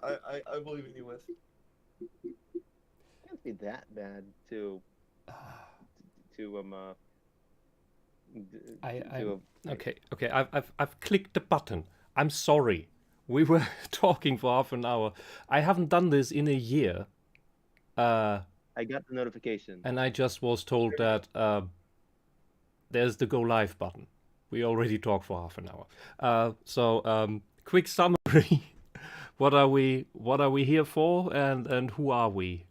I believe in you, Wes. Can't be that bad to I'm to like. okay. Okay, I've clicked the button. I'm sorry. We were talking for half an hour. I haven't done this in a year, uh, I got the notification. and I just was told that there's the go live button. We already talked for half an hour. Quick summary. What are we here for, and who are we?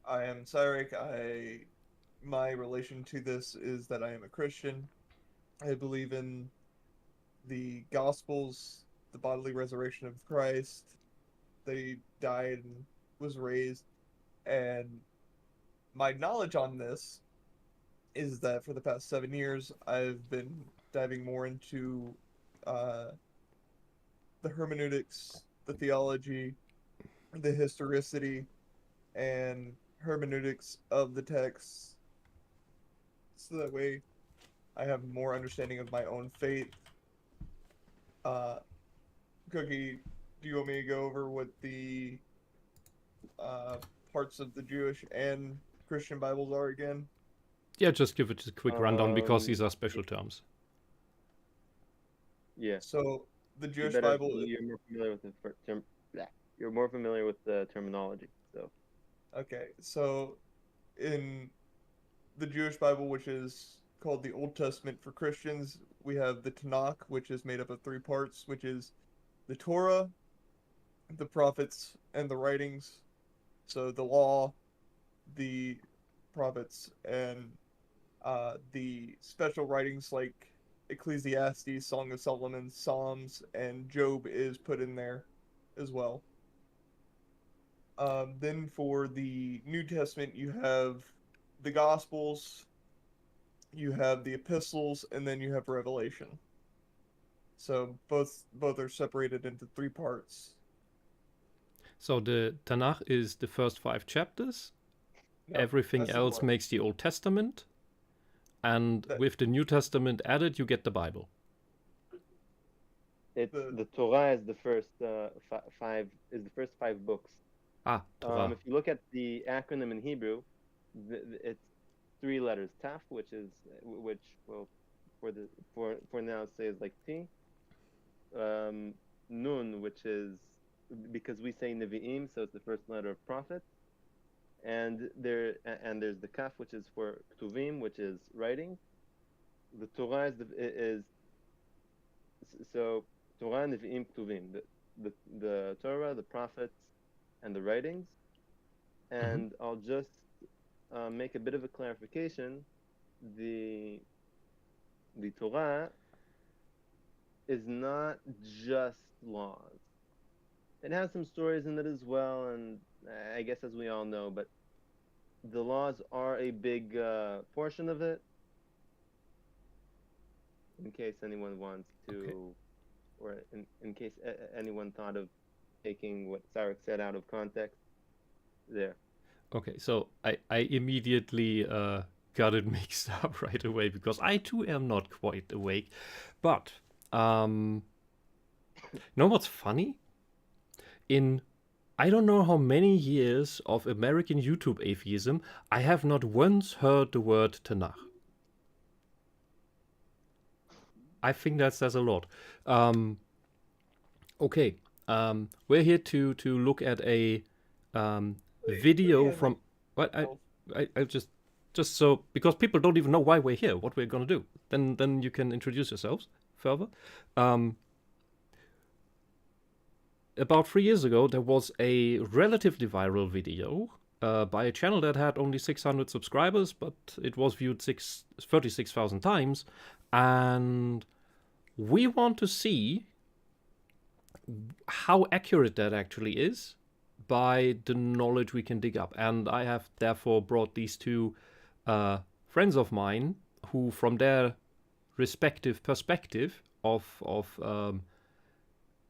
I am Cyrek. My relation to this is that I am a Christian. I believe in the Gospels, the bodily resurrection of Christ. They died and was raised, and my knowledge on this is that for the past 7 years, I've been diving more into uh, the hermeneutics, the theology, the historicity, and hermeneutics of the texts, so that way I have more understanding of my own faith. Uh, Cookie, do you want me to go over what the uh, parts of the Jewish and Christian Bibles are again? Yeah, just give it a quick rundown because these Um, are special terms. yeah, So the you Jewish better. Bible, You're more familiar with the term. Blah. You're more familiar with the terminology. So okay, so in the Jewish Bible, which is called the Old Testament for Christians, we have the Tanakh, which is made up of three parts, which is the Torah, the prophets, and the writings. So the law, the prophets, and the special writings like Ecclesiastes, Song of Solomon, Psalms, and Job is put in there as well. Then for the New Testament, you have the Gospels, you have the epistles, and then you have Revelation. So both are separated into three parts. So the Tanakh is the first 5 chapters. Yep, Everything that's the else Torah. makes the Old Testament, and That with the New Testament added, you get the Bible. it's the the Torah is the first five is the first 5 books. Ah, Torah. If you look at the acronym in Hebrew, it's 3 letters. Taf, which well for the for now says like T. Um, Nun, which is because we say Nevi'im, so it's the first letter of prophet. And there's the Kaf, which is for Ktuvim, which is writing. The Torah is so Torah, Nevi'im, Ktuvim. The Torah, the prophets, and the writings. Mm-hmm. And I'll just make a bit of a clarification. The the Torah is not just laws. It has some stories in it as well, and I guess as we all know, but the laws are a big portion of it. In case anyone wants Okay. to, or in case anyone thought of taking what Sarek said out of context, there. Okay. So I immediately got it mixed up right away because I too am not quite awake. But um, you know what's funny? In I don't know how many years of American YouTube atheism, I have not once heard the word Tanakh. I think that says a lot. Um, okay, we're here to look at a Let me video add my from what well, I just so because people don't even know why we're here, what we're gonna do. Then you can introduce yourselves further. Um, about 3 years ago, there was a relatively viral video by a channel that had only 600 subscribers, but it was viewed 36,000 times. And we want to see how accurate that actually is by the knowledge we can dig up. And I have therefore brought these two friends of mine who, from their respective perspective of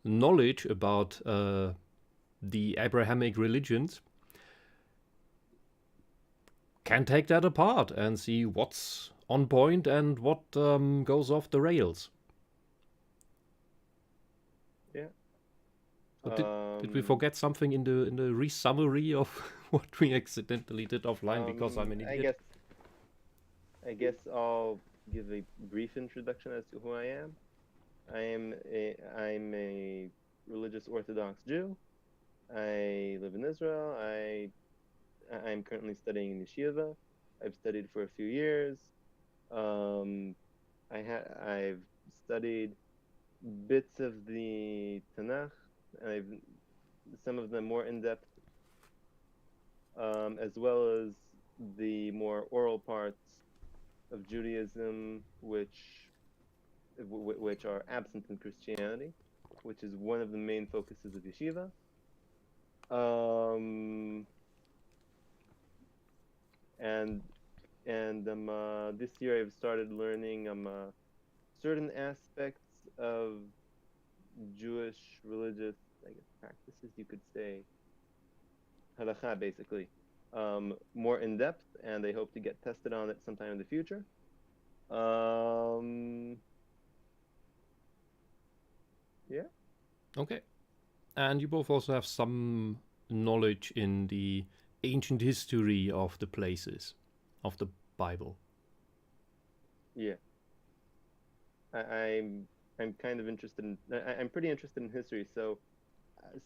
knowledge about the Abrahamic religions, can take that apart and see what's on point and what goes off the rails. Yeah. So did we forget something in the re-summary of what we accidentally did offline because I'm an idiot? I guess I'll give a brief introduction as to who I am. I'm a religious Orthodox Jew. I live in Israel. I'm currently studying in yeshiva. I've studied for a few years. I've studied bits of the Tanakh, and some of them more in depth, as well as the more oral parts of Judaism, which are absent in Christianity, which is one of the main focuses of yeshiva. This year I've started learning certain aspects of Jewish religious, I guess, practices, you could say, halakha, basically, more in depth, and I hope to get tested on it sometime in the future. Yeah. Okay. And you both also have some knowledge in the ancient history of the places of the Bible. Yeah. I'm kind of interested in. I'm pretty interested in history, so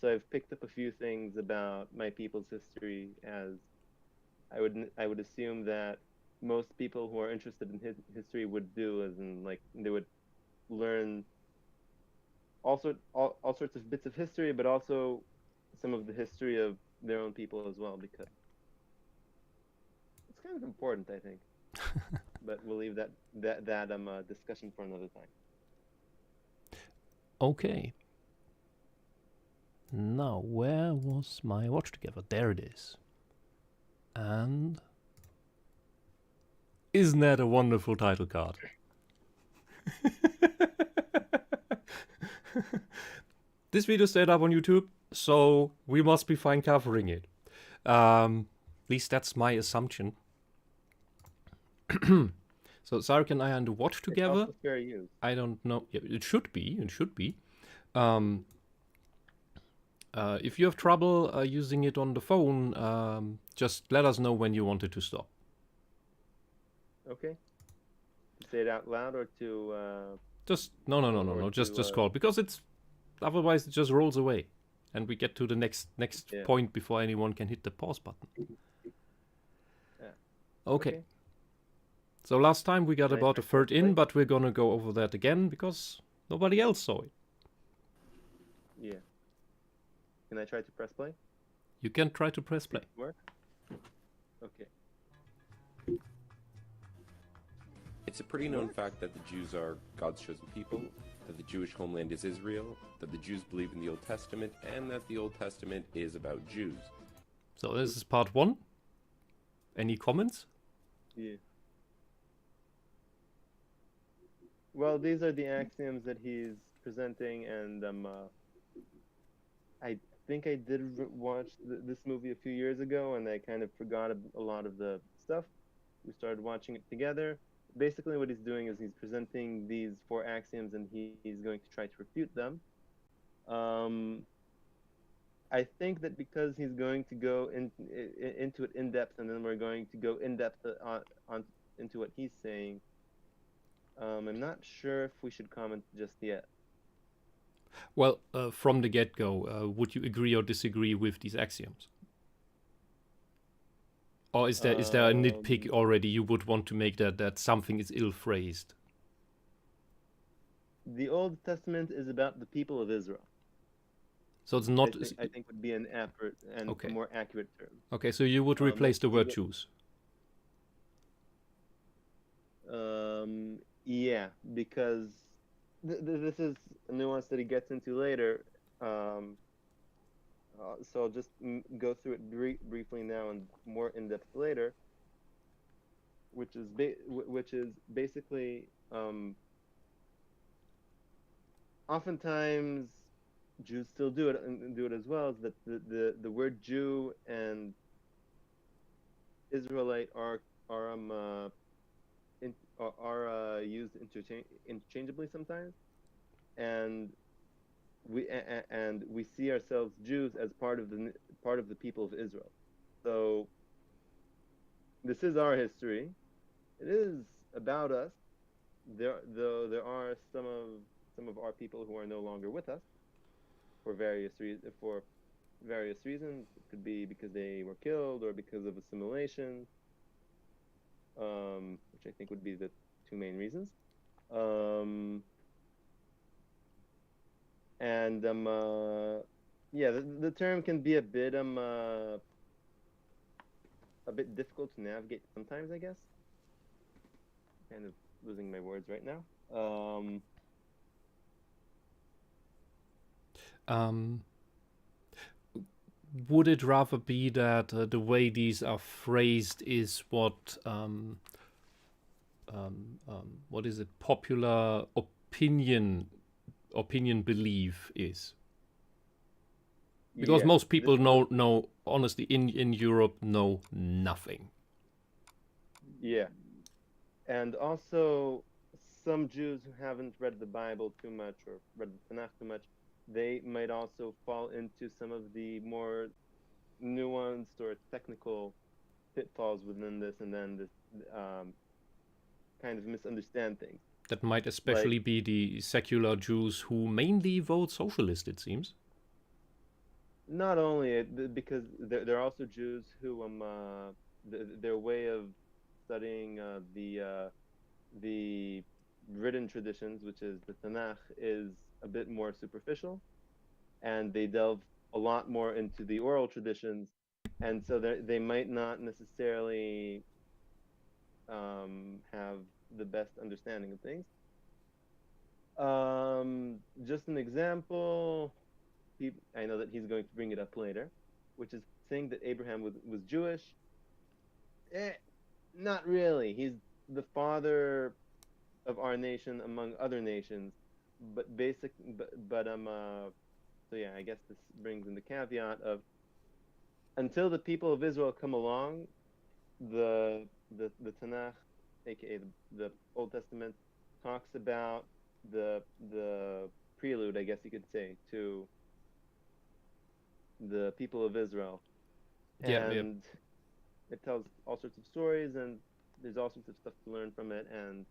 I've picked up a few things about my people's history, as I would assume that most people who are interested in history would do, as in, like, they would learn all sorts of bits of history, but also some of the history of their own people as well, because it's kind of important, I think. But we'll leave that discussion for another time. Okay. Now, where was my watch together? There it is. And isn't that a wonderful title card? This video stayed up on YouTube, so we must be fine covering it. At least that's my assumption. So Sarek and I are to watch together. It's also fair use. I don't know. Yeah, it should be. It should be. If you have trouble using it on the phone, just let us know when you want it to stop. Okay. To say it out loud or to. Just no. Just call, because it's otherwise it just rolls away, and we get to the next point before anyone can hit the pause button. Yeah. Okay. So last time we got about a third in, but we're gonna go over that again because nobody else saw it. Yeah. Can I try to press play? You can try to press play. Work? Okay. It's a pretty known fact that the Jews are God's chosen people, that the Jewish homeland is Israel, that the Jews believe in the Old Testament, and that the Old Testament is about Jews. So this is part 1. Any comments? Yeah. Well, these are the axioms that he's presenting, and I think I did watch this movie a few years ago, and I kind of forgot a lot of the stuff. We started watching it together. Basically, what he's doing is he's presenting these 4 axioms, and he's going to try to refute them. I think that because he's going to go into it in depth, and then we're going to go in depth into what he's saying, I'm not sure if we should comment just yet. Well, from the get-go, would you agree or disagree with these axioms? Or is there a nitpick already you would want to make that something is ill-phrased? The Old Testament is about the people of Israel. So it's not... I think would be an accurate and a more accurate term. Okay, so you would replace the word Jews. Yeah, because this is a nuance that he gets into later. So I'll just go through it briefly now and more in depth later, which is basically oftentimes Jews still do it and do it as well. Is that the word Jew and Israelite are are used interchangeably sometimes, and we see ourselves Jews as part of the people of Israel. So this is our history. It is about us. Though there are some of our people who are no longer with us for various reasons. It could be because they were killed or because of assimilation, which I think would be the two main reasons. And yeah, the term can be a bit difficult to navigate sometimes, I guess. Kind of losing my words right now. Would it rather be that the way these are phrased is what is it, popular opinion belief is? Because Yeah, most people know honestly in Europe know nothing. Yeah, and also some Jews who haven't read the Bible too much or read the Tanakh too much, they might also fall into some of the more nuanced or technical pitfalls within this, and then this kind of misunderstand things. That might especially Like, be the secular Jews who mainly vote socialist, it seems. not only because there are also Jews who their way of studying the written traditions, which is the Tanakh, is a bit more superficial, and they delve a lot more into the oral traditions, and so they might not necessarily have the best understanding of things. Just an example, I know that he's going to bring it up later, which is saying that Abraham was Jewish. Not really. He's the father of our nation among other nations, but so yeah, I guess this brings in the caveat of until the people of Israel come along, the Tanakh, aka the Old Testament, talks about the prelude, I guess you could say, to the people of Israel, Yeah. and it tells all sorts of stories, and there's all sorts of stuff to learn from it, and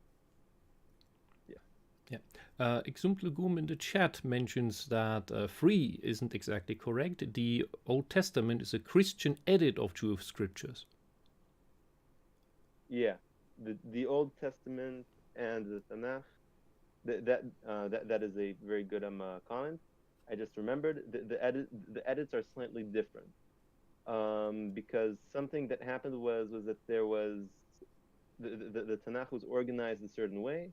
Exumed Legum in the chat mentions that 3 isn't exactly correct. The Old Testament is a Christian edit of Jewish scriptures. yeah, the Old Testament and the Tanakh, that is a very good comment. I just remembered the edits are slightly different, because something that happened was that there was the Tanakh was organized a certain way,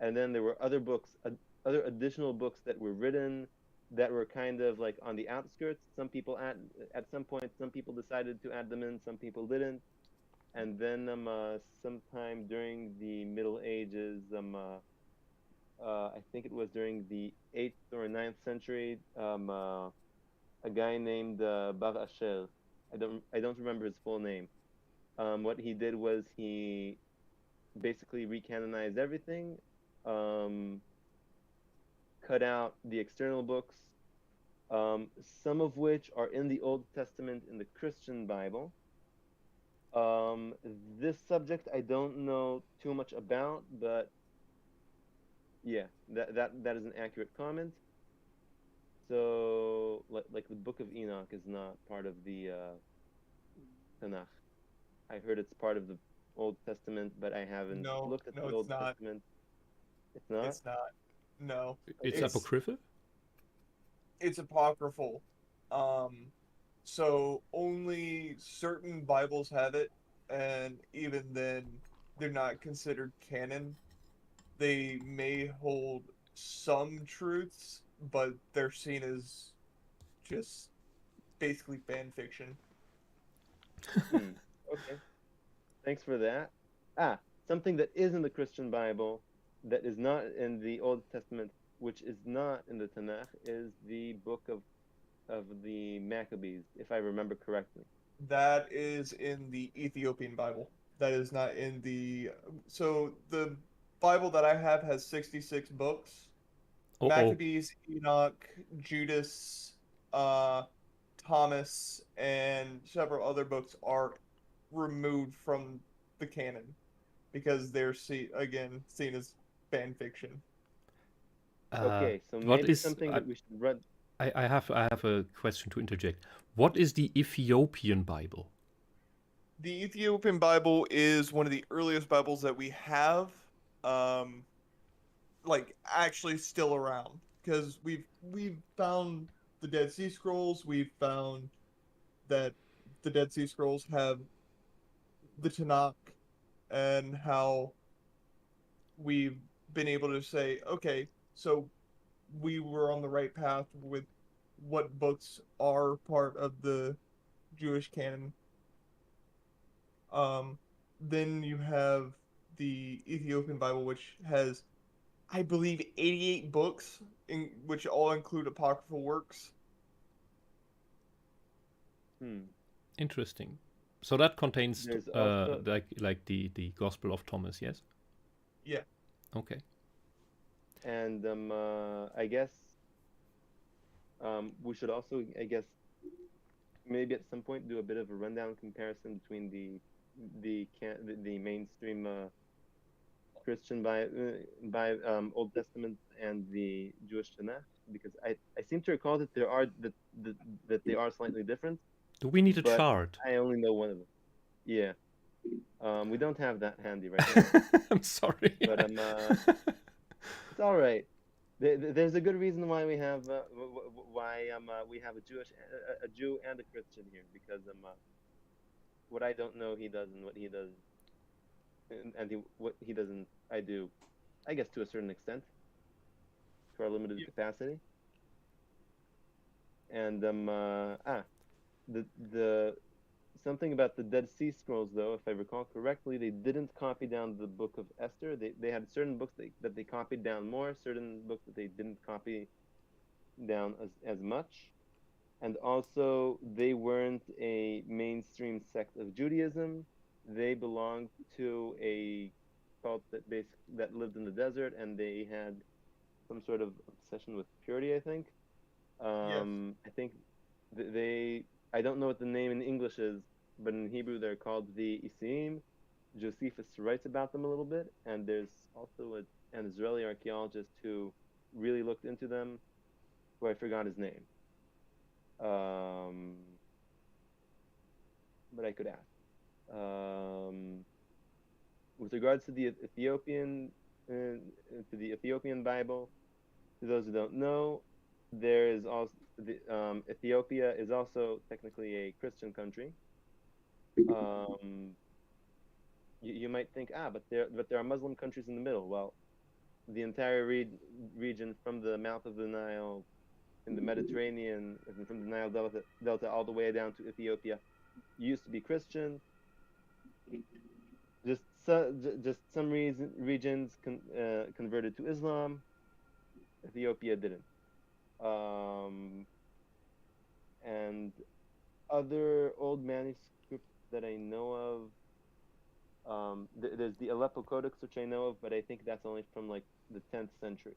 and then there were other books, other additional books that were written that were kind of like on the outskirts. Some people at some point, some people decided to add them in, some people didn't, and then sometime during the Middle Ages, I think it was during the 8th or 9th century, a guy named Bar Asher, I don't remember his full name. What he did was he basically recanonized everything, cut out the external books, some of which are in the Old Testament in the Christian Bible. This subject I don't know too much about, but yeah, that is an accurate comment. So, like the Book of Enoch is not part of the Tanakh. I heard it's part of the Old Testament, but I haven't No, looked at no, the it's Old not. Testament. It's not? It's not. No, It's Okay. apocryphal? it's apocryphal. So only certain Bibles have it, and even then, they're not considered canon. They may hold some truths, but they're seen as just basically fan fiction. Okay. Thanks for that. Something that is in the Christian Bible that is not in the Old Testament, which is not in the Tanakh, is the book of the Maccabees, if I remember correctly. That is in the Ethiopian Bible. that is not in the. So the Bible that I have has 66 books. Oh, Maccabees, Enoch, Judas, uh, Thomas, and several other books are removed from the canon because they're seen as fan fiction. Okay, so what maybe is something that we should run. I have a question to interject. What is the Ethiopian Bible? The Ethiopian Bible is one of the earliest Bibles that we have, um, like actually still around because we've found the Dead Sea Scrolls. We've found that the Dead Sea Scrolls have the Tanakh, and how we've been able to say, okay, so we were on the right path with what books are part of the Jewish canon. Um, then you have the Ethiopian Bible, which has, I believe, 88 books, which all include apocryphal works. Interesting. So that contains There's also like the Gospel of Thomas, yes? Yeah. Okay. and I guess we should also, I guess, maybe at some point do a bit of a rundown comparison between the mainstream Christian by Old Testament and the Jewish Tanakh, because I seem to recall that that they are slightly different, Do we need a but chart? I only know one of them. Yeah, we don't have that handy right now, I'm sorry. but it's all right. There's a good reason why we have we have a Jew and a Christian here, because what I don't know he does, and what he does what he doesn't I do, I guess, to a certain extent, to our limited capacity. And the something about the Dead Sea Scrolls, though, if I recall correctly, they didn't copy down the Book of Esther. They had certain books that they copied down more, certain books that they didn't copy down as much. And also, they weren't a mainstream sect of Judaism. They belonged to a cult that lived in the desert, and they had some sort of obsession with purity, I think. Yes. I think I don't know what the name in English is, but in Hebrew they're called the Isiim. Josephus writes about them a little bit, and there's also an Israeli archaeologist who really looked into them, who I forgot his name. But I could ask. With regards to the Ethiopian Bible, to those who don't know, there is also Ethiopia is also technically a Christian country. You might think, but there are Muslim countries in the middle. Well, the entire region from the mouth of the Nile in the Mediterranean, and from the Nile Delta all the way down to Ethiopia, used to be Christian. Just some regions converted to Islam. Ethiopia didn't. And other old manuscripts that I know of, there's the Aleppo Codex, which I know of, but I think that's only from like the 10th century.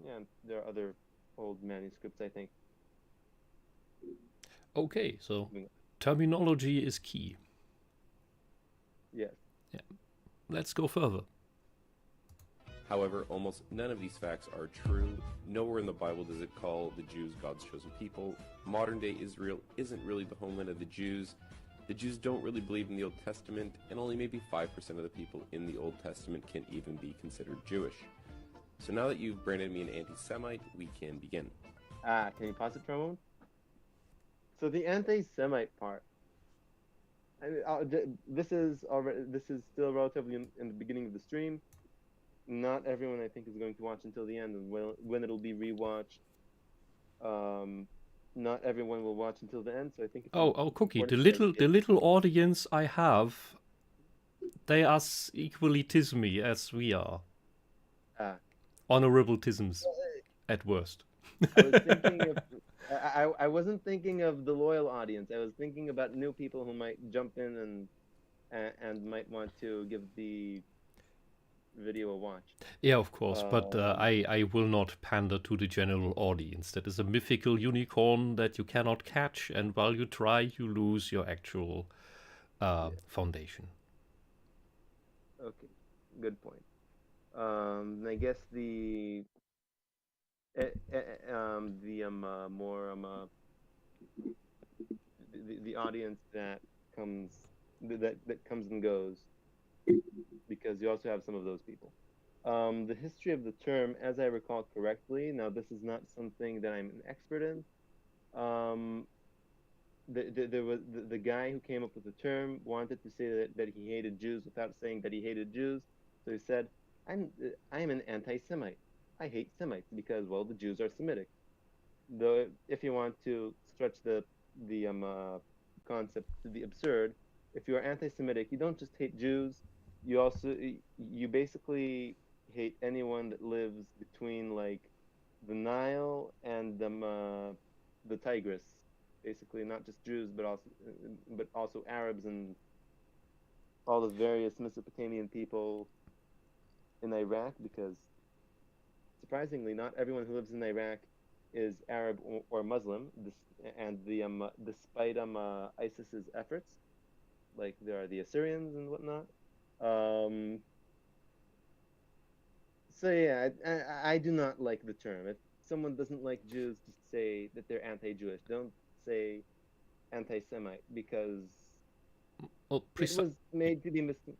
Yeah, there are other old manuscripts, I think. Okay, so terminology is key. Yes. Yeah. Let's go further. However, almost none of these facts are true. Nowhere in the Bible does it call the Jews God's chosen people. Modern-day Israel isn't really the homeland of the Jews. The Jews don't really believe in the Old Testament, and only maybe 5% of the people in the Old Testament can even be considered Jewish. So now that you've branded me an anti-Semite, we can begin. Can you pause it for a moment? So the anti-Semite part. This is still relatively in the beginning of the stream. Not everyone, I think, is going to watch until the end, and when it'll be rewatched, not everyone will watch until the end. So I think it's Cookie, the little audience I have, they are equally tismy as we are. Honorable tisms, at worst. I was thinking of I wasn't thinking of the loyal audience. I was thinking about new people who might jump in and might want to give the video a watch. Yeah, of course, but Um, I will not pander to the general audience. That is a mythical unicorn that you cannot catch, and while you try, you lose your actual yeah. foundation. Okay. Good point. I guess more the audience that comes that comes and goes, because you also have some of those people. The history of the term, as I recall correctly, now this is not something that I'm an expert in. Um, there was the guy who came up with the term wanted to say that he hated Jews without saying that he hated Jews. So he said, I'm an anti-Semite. I hate Semites because, well, the Jews are Semitic. Though if you want to stretch the concept to the absurd, if you are anti-Semitic, you don't just hate Jews. You basically hate anyone that lives between like the Nile and the Tigris. Basically, not just Jews, but also Arabs and all the various Mesopotamian people in Iraq, because surprisingly, not everyone who lives in Iraq is Arab or Muslim. Despite ISIS's efforts, like there are the Assyrians and whatnot. Um, so yeah, I do not like the term. If someone doesn't like Jews, just say that they're anti-Jewish. Don't say anti-Semite, because Well, it was made to be yeah,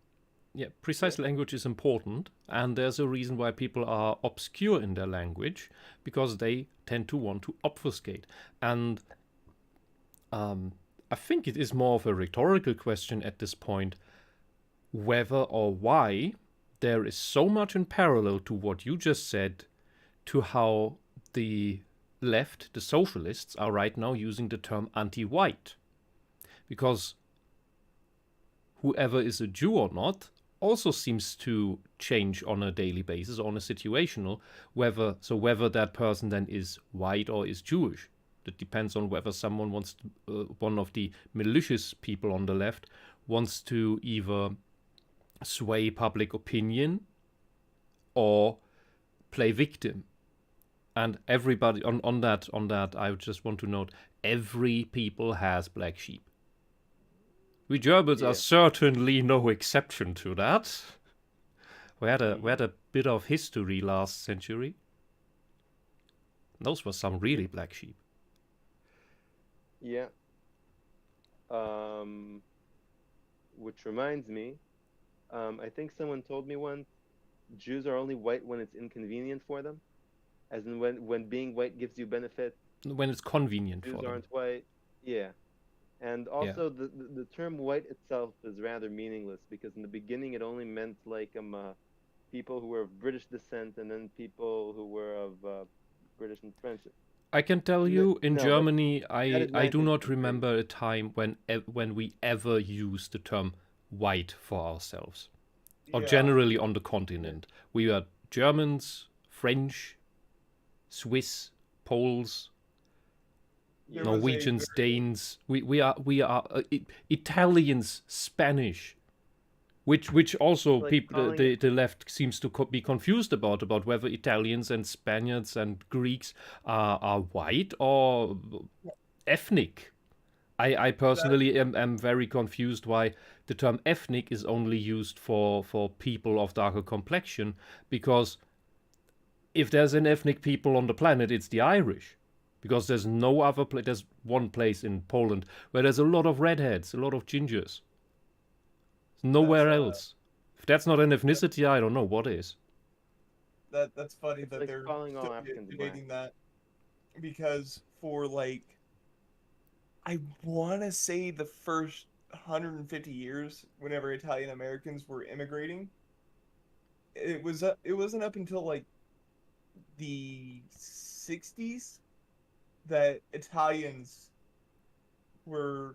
Yeah, precise language is important, and there's a reason why people are obscure in their language, because they tend to want to obfuscate. And I think it is more of a rhetorical question at this point whether or why there is so much in parallel to what you just said to how the left, the socialists, are right now using the term anti-white. Because whoever is a Jew or not also seems to change on a daily basis, on a situational, whether that person then is white or is Jewish. That depends on whether someone wants to, one of the malicious people on the left wants to either sway public opinion or play victim. And everybody on that, I just want to note, every people has black sheep. We Germans are yeah, certainly no exception to that. We had hmm a bit of history last century. Those were some really black sheep. yeah. Um, which reminds me, I think someone told me once, Jews are only white when it's inconvenient for them, as in when being white gives you benefit, When it's convenient Jews for them. aren't white. Yeah. And Yeah. also the term white itself is rather meaningless, because in the beginning it only meant like people who were of British descent, and then people who were of British and French. I can tell you, in No, but Germany, that is I do 19th not century. remember a time when we ever used the term white for ourselves. Or Yeah, generally on the Yeah. continent. We are Germans, French, Swiss, Poles, there Yeah. was a Norwegians, very Danes. We are Italians, Spanish, which also Like people calling it the left seems to be confused about whether Italians and Spaniards and Greeks are white or ethnic. I that. personally am very confused why the term ethnic is only used for people of darker complexion, because if there's an ethnic people on the planet, it's the Irish. Because there's no other place. There's one place in Poland where there's a lot of redheads, a lot of gingers. That's Nowhere else. If that's not an that, ethnicity, I don't know what is. that's funny it's that like they're calling still all Africans black. debating that, because for like I want to say the first 150 years, whenever Italian Americans were immigrating, it wasn't up until like the 60s that were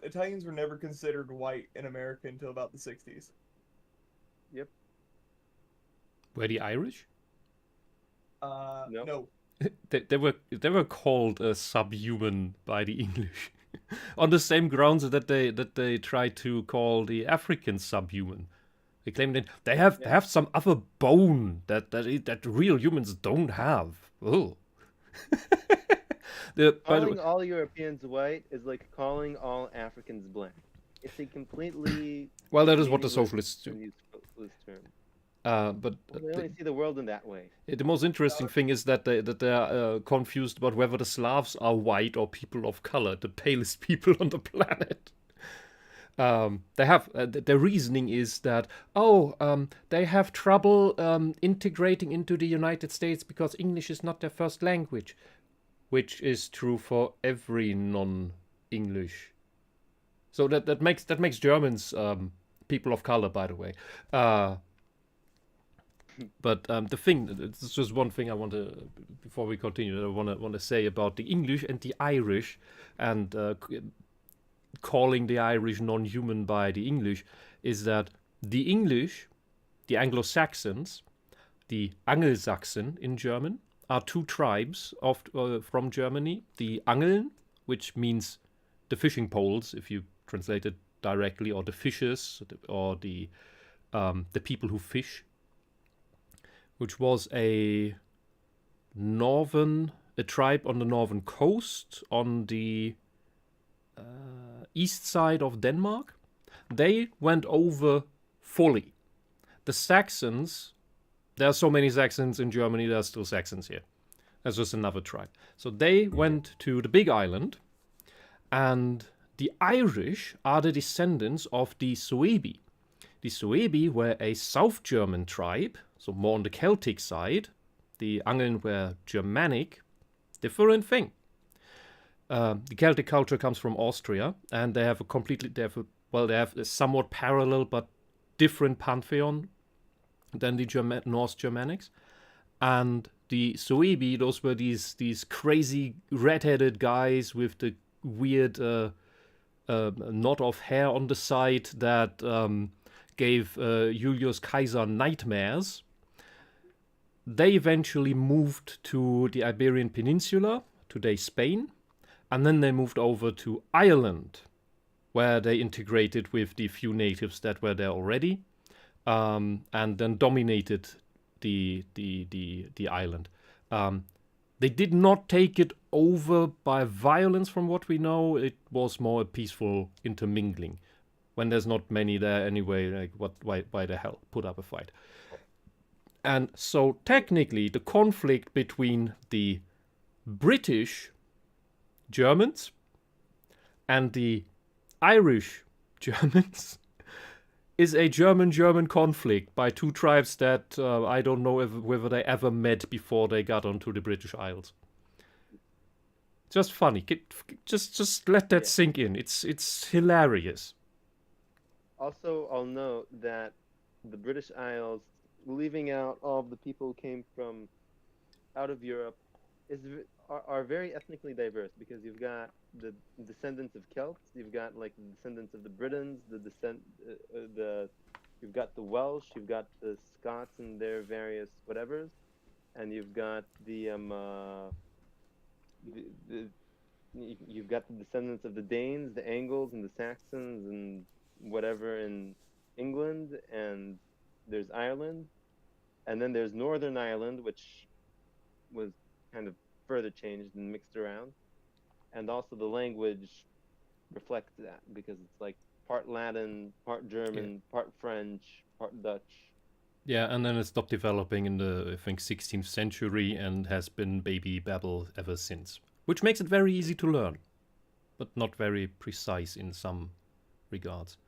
Italians were never considered white in America until about the 60s. Yep. Were the Irish? No. No. they were called subhuman by the English, on the same grounds that they tried to call the Africans subhuman. They claim that they have some other bone that real humans don't have. Oh. Calling all Europeans white is like calling all Africans black. It's a completely well, that is what the meaningless socialists do. and useless term. But They only see the world in that way. the most interesting thing is that they are confused about whether the Slavs are white or people of color, the palest people on the planet. They have their reasoning is that they have trouble integrating into the United States because English is not their first language, which is true for every non-English. So that makes Germans people of color, by the way. But the thing, it's just one thing I want to, before we continue, I want to say about the English and the Irish, and calling the Irish non-human by the English, is that the English, the Anglo-Saxons, the Angelsachsen in German, are two tribes from Germany. The Angeln, which means the fishing poles, if you translate it directly, or the fishers, or the people who fish, which was a tribe on the northern coast, on the east side of Denmark. They went over fully. The Saxons, there are so many Saxons in Germany, there are still Saxons here. That's just another tribe. So they went to the Big Island, and the Irish are the descendants of the Suebi. The Suebi were a South German tribe, so more on the Celtic side. The Angeln were Germanic. Different thing. The Celtic culture comes from Austria, and they have a somewhat parallel but different pantheon than the Norse Germanics. And the Suebi, those were these crazy red-headed guys with the weird knot of hair on the side that gave Julius Caesar nightmares. They eventually moved to the Iberian Peninsula, today Spain, and then they moved over to Ireland, where they integrated with the few natives that were there already, and then dominated the island. They did not take it over by violence, from what we know. It was more a peaceful intermingling. When there's not many there anyway, like why the hell put up a fight? And so technically the conflict between the British Germans and the Irish Germans is a German conflict by two tribes that I don't know whether they ever met before they got onto the British Isles. Just funny. Just let that sink in. It's hilarious. Also, I'll note that the British Isles, leaving out all of the people who came from out of Europe, are very ethnically diverse, because you've got the descendants of Celts, you've got like the descendants of the Britons, you've got the Welsh, you've got the Scots and their various whatevers, and you've got you've got the descendants of the Danes, the Angles, and the Saxons, and whatever in England, and there's Ireland, and then there's Northern Ireland, which was kind of further changed and mixed around, and also the language reflects that, because it's like part Latin, part German, part French, part Dutch. Yeah, and then it stopped developing in the, I think, 16th century and has been baby babble ever since, which makes it very easy to learn, but not very precise in some regards.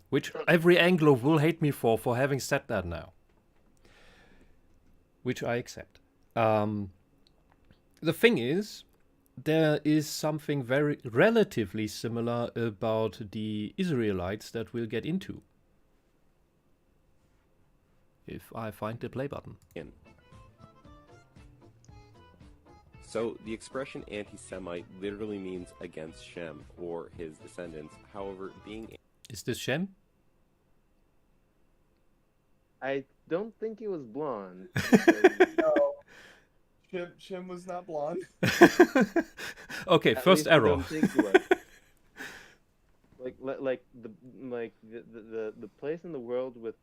Which every Anglo will hate me for having said that now, which I accept. The thing is, there is something very relatively similar about the Israelites that we'll get into, if I find the play button. So the expression anti-Semite literally means against Shem or his descendants. However, being... Is this Shem? I don't think he was blonde. No. Shem was not blonde. Okay, At first least I error. don't think he was. Like the place in the world with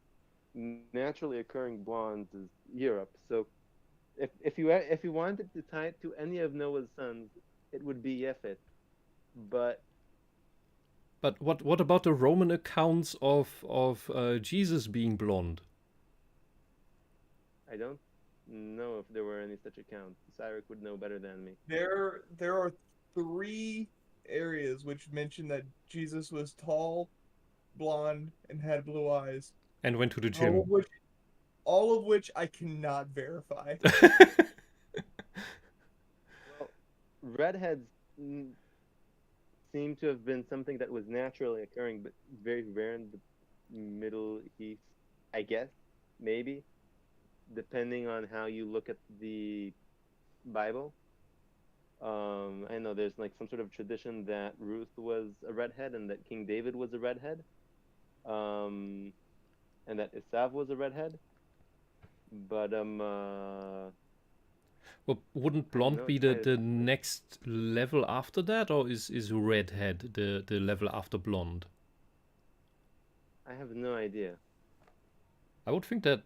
naturally occurring blondes is Europe. So if you wanted to tie it to any of Noah's sons, it would be Yefet. But But what about the Roman accounts of Jesus being blonde? I don't know if there were any such accounts. Cyril would know better than me. There are 3 areas which mention that Jesus was tall, blonde, and had blue eyes. And went to the All gym. of which, all of which I cannot verify. Well, redheads seem to have been something that was naturally occurring, but very rare in the Middle East, I guess, maybe, depending on how you look at the Bible. I know there's like some sort of tradition that Ruth was a redhead and that King David was a redhead, and that Esav was a redhead. But Well, wouldn't blonde be the next level after that, or is redhead the level after blonde? I have no idea. I would think that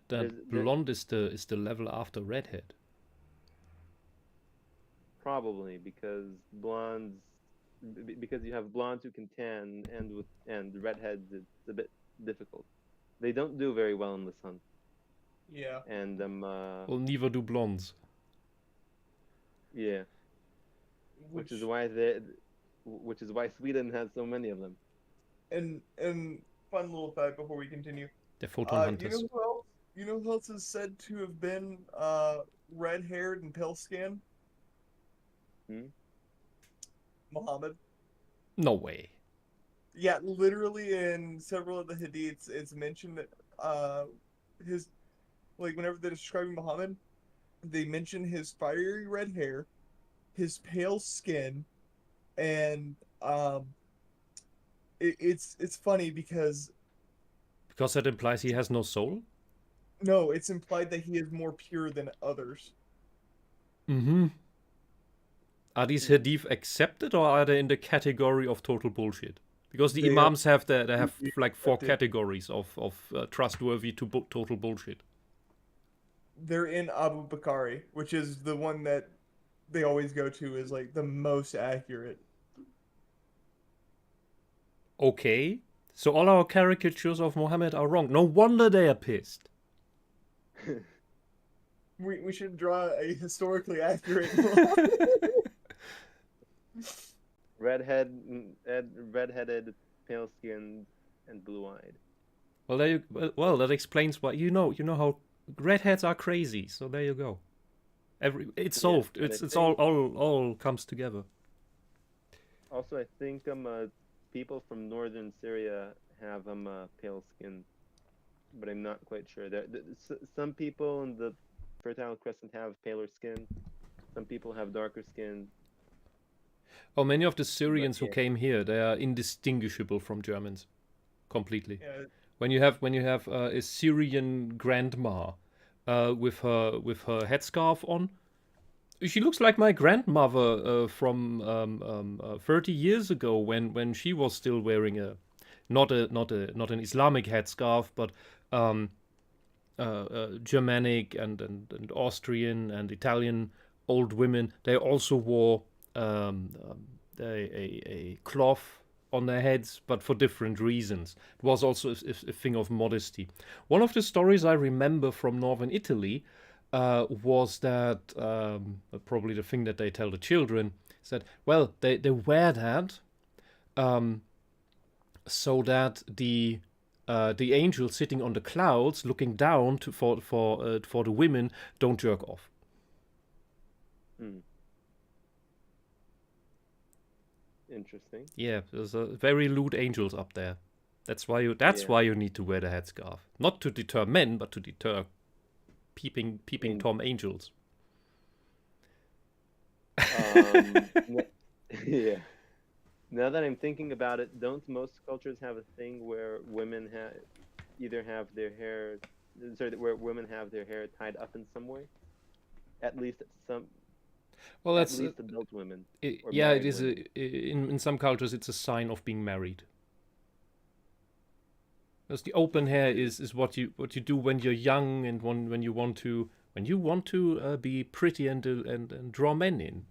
blonde is the level after redhead. Probably because because you have blondes who can tan, and redheads it's a bit difficult. They don't do very well in the sun. Yeah. And Well, neither do blondes. yeah, which is why Sweden has so many of them. And fun little fact before we continue. They're photon hunters. You know who else? You know who else is said to have been red-haired and pale-skinned? Muhammad. No way. Yeah, literally in several of the hadiths, it's mentioned that his, like, whenever they're describing Muhammad, they mention his fiery red hair, his pale skin, and it's funny because that implies he has no soul? no, it's implied that he is more pure than others. Mm-hmm. Are these hadith accepted, or are they in the category of total bullshit? Because the imams have they have like 4 categories of trustworthy to total bullshit. They're in Abu Bakari, which is the one that they always go to as like the most accurate. Okay, so all our caricatures of Muhammad are wrong. No wonder they are pissed. We should draw a historically accurate redheaded, pale-skinned, and blue-eyed. Well, that explains why you know how redheads are crazy. So there you go. It's solved. It's all comes together. Also, I think people from northern Syria have pale skin, but I'm not quite sure. Some people in the Fertile Crescent have paler skin. Some people have darker skin. Oh, many of the Syrians who came here, they are indistinguishable from Germans, completely. Yeah. When you have a Syrian grandma with her headscarf on, she looks like my grandmother from 30 years ago when she was still wearing not an Islamic headscarf, but Germanic and Austrian and Italian old women. They also wore a cloth on their heads, but for different reasons. It was also a thing of modesty. One of the stories I remember from northern Italy was that probably the thing that they tell the children is that, well, they wear that so that the angels sitting on the clouds looking down for the women don't jerk off. Interesting. Yeah, there's very lewd angels up there. That's why you need to wear the headscarf, not to deter men, but to deter peeping Tom angels. Yeah. Now that I'm thinking about it, don't most cultures have a thing where women where women have their hair tied up in some way? at least Well, at that's least adult women or yeah. It married is women. in some cultures it's a sign of being married. Because the open hair is what you do when you're young and when you want to be pretty and draw men in.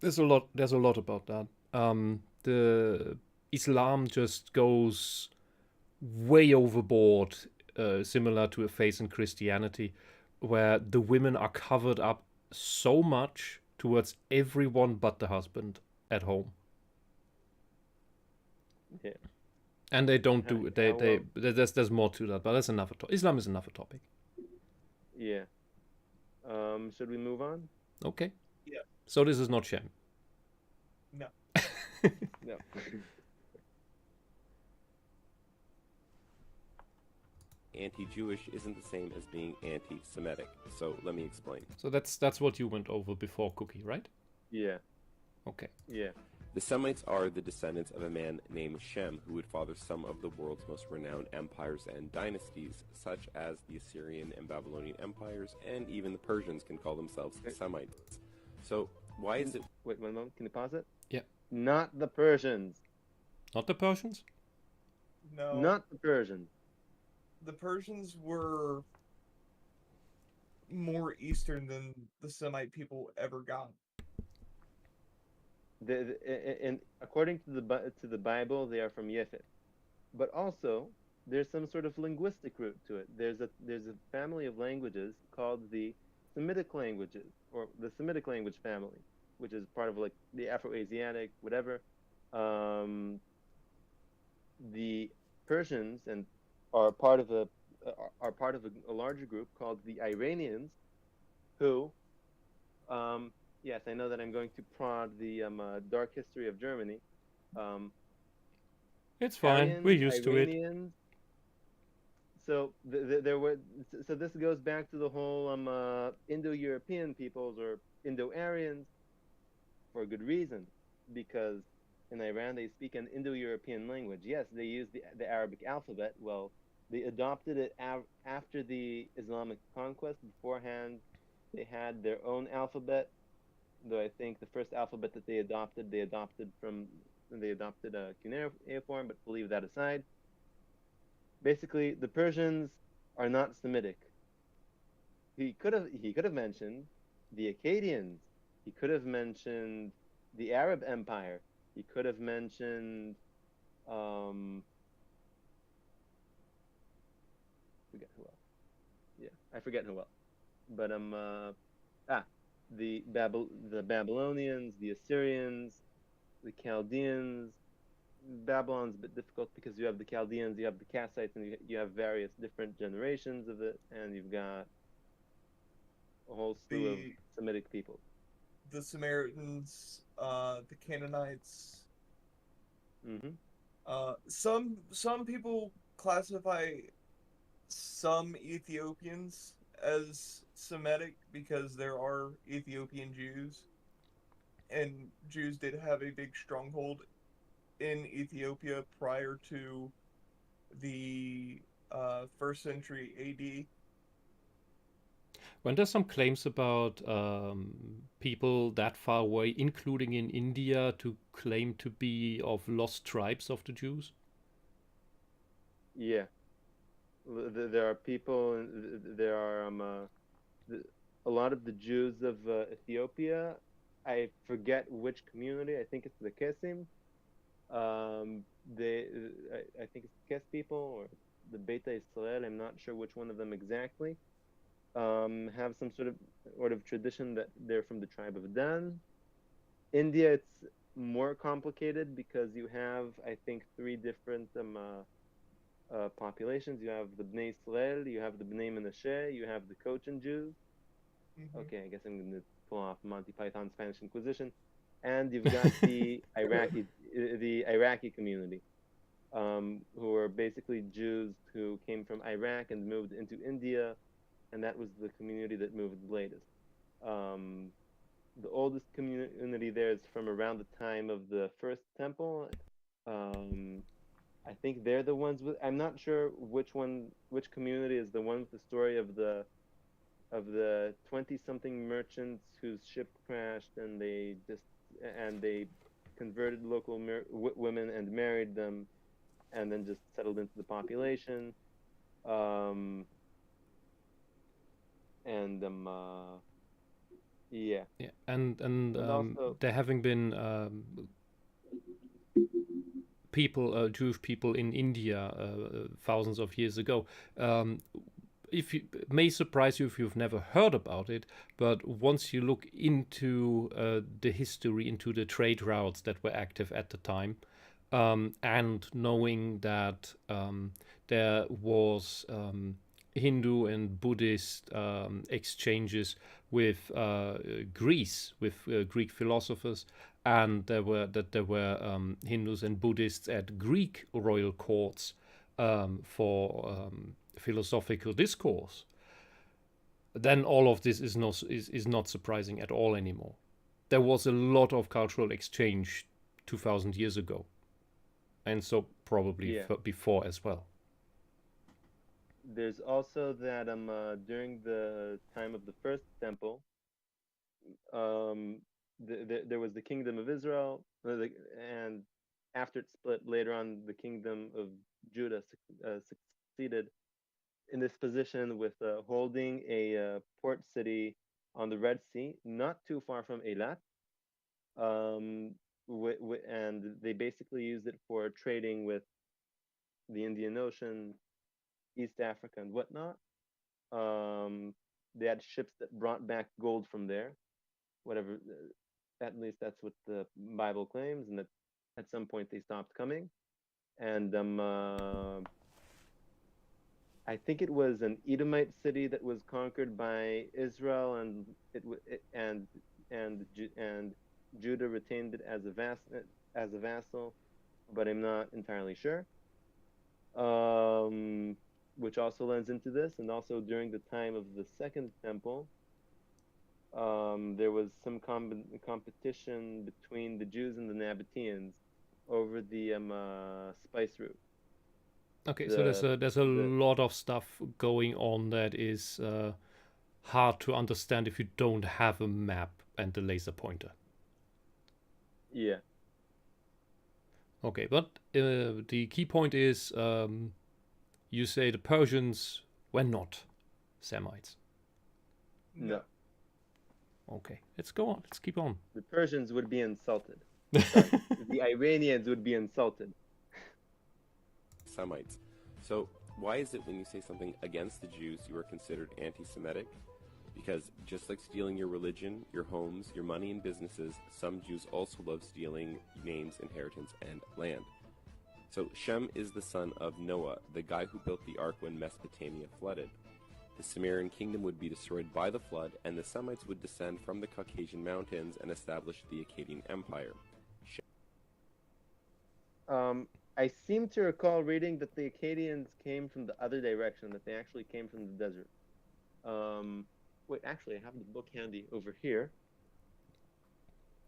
There's a lot about that. The Islam just goes way overboard, similar to a faith in Christianity, where the women are covered up so much towards everyone but the husband at home. Yeah. And they don't do Yeah, well, there's more to that, but that's another Islam is another topic. yeah. Should we move on? Okay. Yeah. So this is not shame. No. No. Anti-Jewish isn't the same as being anti-Semitic, so let me explain. So that's what you went over before, Cookie, right? Yeah. Okay. Yeah. The Semites are the descendants of a man named Shem, who would father some of the world's most renowned empires and dynasties, such as the Assyrian and Babylonian empires, and even the Persians can call themselves Semites. So why is it... Wait 1 moment. Can you pause it? Yeah. Not the Persians. Not the Persians? No. Not the Persians. The Persians were more Eastern than the Semite people ever got. And according to the Bible, they are from Yefet. But also, there's some sort of linguistic root to it. There's a family of languages called the Semitic languages, or the Semitic language family, which is part of like the Afro-Asiatic, whatever. The Persians and are part of a larger group called the Iranians, who yes, I know that I'm going to prod the dark history of Germany. It's fine. Aryans, We're used to it. Iranians. So there were. So this goes back to the whole Indo-European peoples or Indo-Aryans, for a good reason, because in Iran they speak an Indo-European language. Yes, they use the Arabic alphabet. Well, they adopted it after the Islamic conquest. Beforehand, they had their own alphabet. Though I think the first alphabet that they adopted cuneiform, but we'll leave that aside. Basically, the Persians are not Semitic. He could have mentioned the Akkadians. He could have mentioned the Arab Empire. He could have mentioned forget who else. Yeah, I forget who else. But the Babylonians, the Assyrians, the Chaldeans. Babylon's a bit difficult because you have the Chaldeans, you have the Kassites, and you have various different generations of it, and you've got a whole slew of Semitic people. The Samaritans, the Canaanites. Mm-hmm. Some people classify some Ethiopians as Semitic because there are Ethiopian Jews, and Jews did have a big stronghold in Ethiopia prior to the 1st century AD. When there's some claims about people that far away, including in India, to claim to be of lost tribes of the Jews? Yeah, there are people. There are a lot of the Jews of Ethiopia. I forget which community. I think it's the Kesim. I think it's the Kes people or the Beta Israel. I'm not sure which one of them exactly. Have some sort of tradition that they're from the tribe of Dan. India, it's more complicated because you have, I think, 3 different populations. You have the Bnei Israel, you have the Bnei Menashe, you have the Cochin Jews. Mm-hmm. Okay, I guess I'm going to pull off Monty Python's Spanish Inquisition. And you've got the Iraqi community, who are basically Jews who came from Iraq and moved into India, and that was the community that moved the latest. The oldest community there is from around the time of the first temple. I think they're the ones with. I'm not sure which community is the one with the story of the of the 20-something merchants whose ship crashed, and they converted local women and married them, and then just settled into the population. Yeah. Yeah, and also, there having been people, Jewish people in India thousands of years ago. If it may surprise you if you've never heard about it, but once you look into the history, into the trade routes that were active at the time, and knowing that there was Hindu and Buddhist exchanges with Greece, with Greek philosophers, and there were Hindus and Buddhists at Greek royal courts for philosophical discourse. Then all of this is not surprising at all anymore. There was a lot of cultural exchange 2,000 years ago, and so probably before as well. There's also that during the time of the first temple, there was the kingdom of Israel, and after it split later on, the kingdom of Judah succeeded in this position with holding a port city on the Red Sea, not too far from Eilat. And they basically used it for trading with the Indian Ocean, East Africa, and whatnot. They had ships that brought back gold from there, whatever. At least that's what the Bible claims, and that at some point they stopped coming. And I think it was an Edomite city that was conquered by Israel, and Judah retained it as a vassal, but I'm not entirely sure. Which also lends into this, and also during the time of the Second Temple, there was some competition between the Jews and the Nabateans over the spice route. Okay, so there's a lot of stuff going on that is hard to understand if you don't have a map and the laser pointer. Yeah. Okay, but the key point is you say the Persians were not Semites. No. Okay, let's go on. Let's keep on. The Persians would be insulted. Sorry, the Iranians would be insulted. Semites. So why is it when you say something against the Jews, you are considered anti-Semitic? Because just like stealing your religion, your homes, your money and businesses, some Jews also love stealing names, inheritance, and land. So Shem is the son of Noah, the guy who built the ark when Mesopotamia flooded. The Sumerian kingdom would be destroyed by the flood, and the Semites would descend from the Caucasian mountains and establish the Akkadian Empire. I seem to recall reading that the Akkadians came from the other direction, that they actually came from the desert. Wait, actually, I have the book handy over here.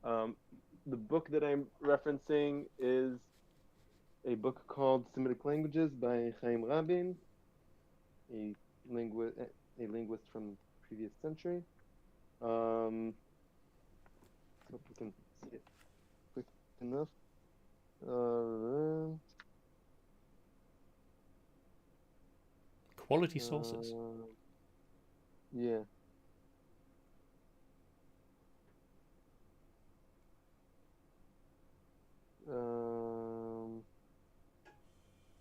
The book that I'm referencing is a book called Semitic Languages by Chaim Rabin, a linguist from the previous century. Hope you can see it quick enough. Quality sources. Yeah.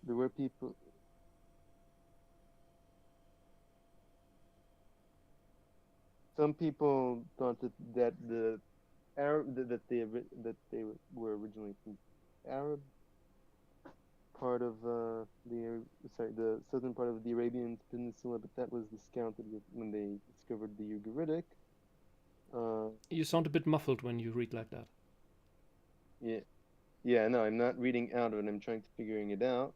There were people. Some people thought that the Arab that they were originally from Arab part of the southern part of the Arabian Peninsula, but that was discounted when they discovered the Ugaritic. You sound a bit muffled when you read like that. Yeah, no, I'm not reading out of it. I'm trying to figuring it out.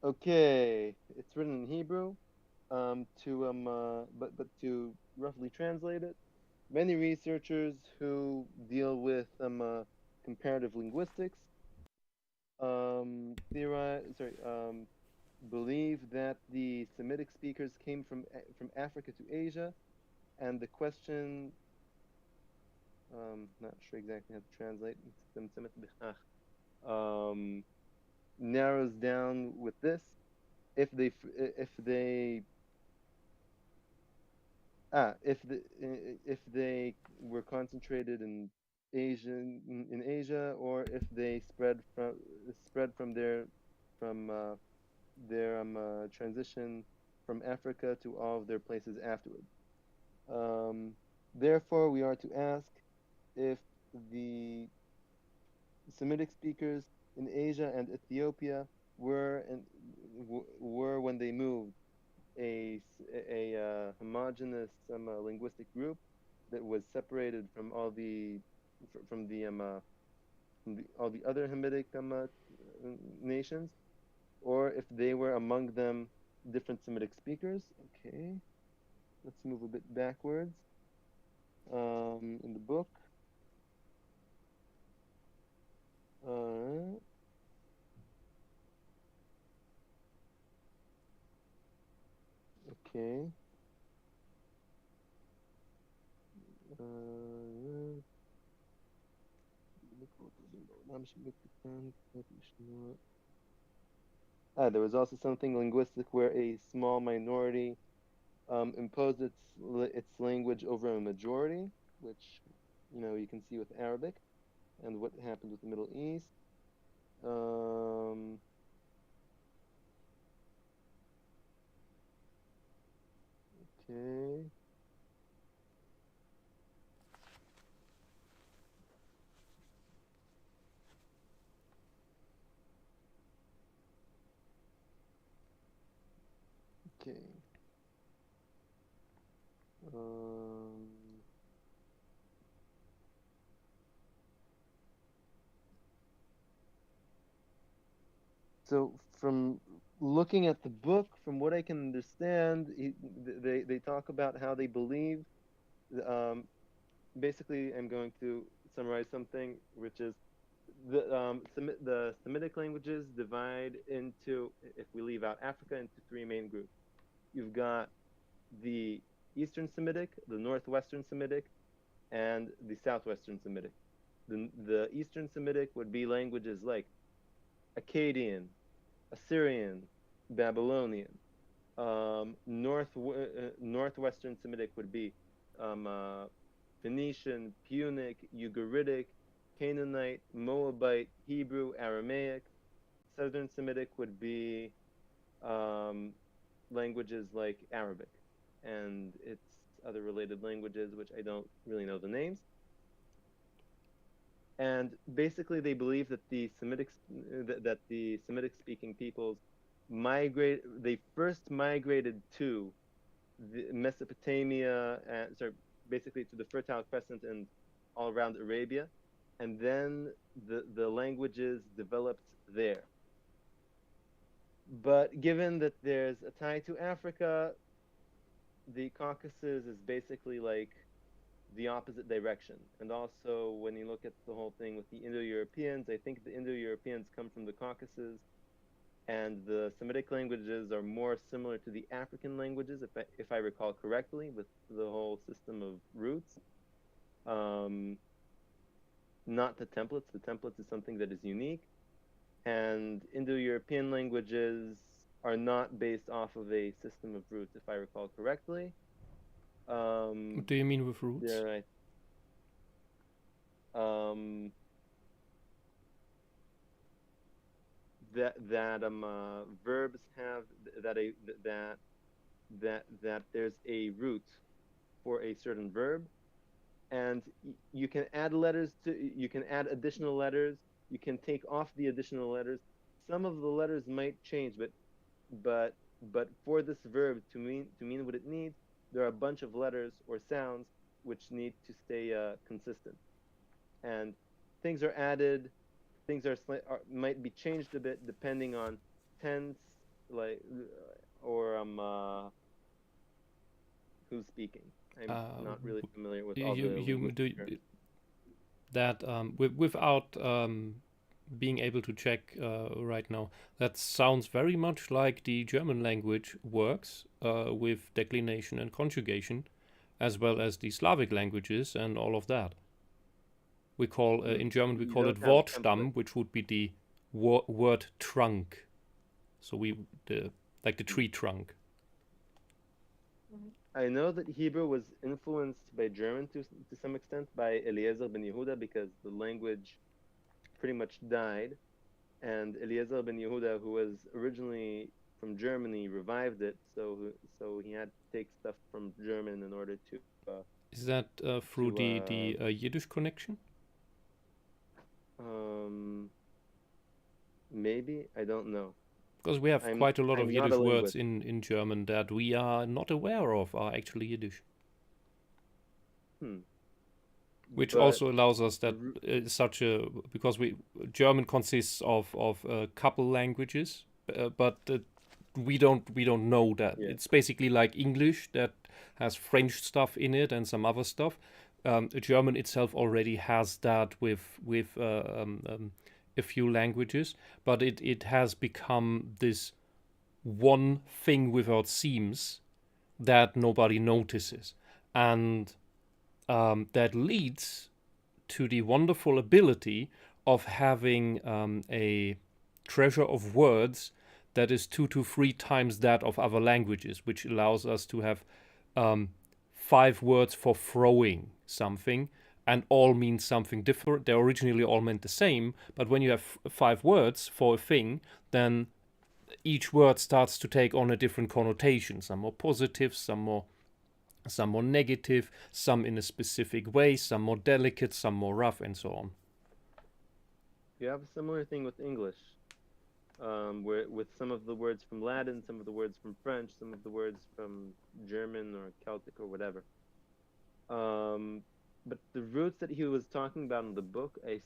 Okay, it's written in Hebrew. But to roughly translate it, many researchers who deal with comparative linguistics believe that the Semitic speakers came from Africa to Asia, and the question, not sure exactly how to translate, narrows down with this: if they were concentrated in Asia, or if they spread from their transition from Africa to all of their places afterwards. Therefore, we are to ask if the Semitic speakers in Asia and Ethiopia were when they moved a homogeneous linguistic group that was separated from all the other Hamitic nations, or if they were among them different Semitic speakers. Okay, let's move a bit backwards in the book. Okay. There was also something linguistic where a small minority imposed its language over a majority, which you can see with Arabic and what happened with the Middle East. Okay. Okay. So from looking at the book, from what I can understand, they talk about how they believe. Basically, I'm going to summarize something, which is the Semitic languages divide into, if we leave out Africa, into three main groups. You've got the Eastern Semitic, the Northwestern Semitic, and the Southwestern Semitic. The Eastern Semitic would be languages like Akkadian, Assyrian, Babylonian. Northwestern Semitic would be Phoenician, Punic, Ugaritic, Canaanite, Moabite, Hebrew, Aramaic. Southern Semitic would be languages like Arabic and its other related languages, which I don't really know the names. And basically, they believe that the Semitic speaking peoples they first migrated to Mesopotamia, basically to the Fertile Crescent and all around Arabia, and then the languages developed there. But given that there's a tie to Africa, the Caucasus is basically like the opposite direction. And also, when you look at the whole thing with the Indo-Europeans, I think the Indo-Europeans come from the Caucasus, and the Semitic languages are more similar to the African languages, if I recall correctly, with the whole system of roots. Not the templates. The templates is something that is unique. And Indo-European languages are not based off of a system of roots, if I recall correctly. What do you mean with roots? Yeah, right. Verbs have that there's a root for a certain verb, and you can add additional letters. You can take off the additional letters. Some of the letters might change, but for this verb to mean what it needs, there are a bunch of letters or sounds which need to stay consistent. And things are added, might be changed a bit depending on tense, or who's speaking. I'm not really familiar with all the linguistic terms. that without being able to check right now, that sounds very much like the German language works with declination and conjugation, as well as the Slavic languages and all of that. We call in German we You call it don't have Wortstamm, which would be the word trunk. So like the tree trunk. I know that Hebrew was influenced by German to some extent by Eliezer ben Yehuda, because the language pretty much died, and Eliezer ben Yehuda, who was originally from Germany, revived it. So he had to take stuff from German in order to. Is that through the Yiddish connection? Maybe, I don't know. Because we have quite a lot of I'm not Yiddish a words linguist. in German that we are not aware of are actually Yiddish. Which But also allows us that because German consists of a couple languages, but we don't know that. Yeah. It's basically like English that has French stuff in it and some other stuff. German itself already has that with a few languages, but it has become this one thing without seams that nobody notices, and that leads to the wonderful ability of having a treasure of words that is 2 to 3 times that of other languages, which allows us to have 5 words for throwing something, and all mean something different. They originally all meant the same, but when you have 5 words for a thing, then each word starts to take on a different connotation. Some more positive, some more negative, some in a specific way, some more delicate, some more rough, and so on. You have a similar thing with English, where with some of the words from Latin, some of the words from French, some of the words from German or Celtic or whatever. But the roots that he was talking about in the book, I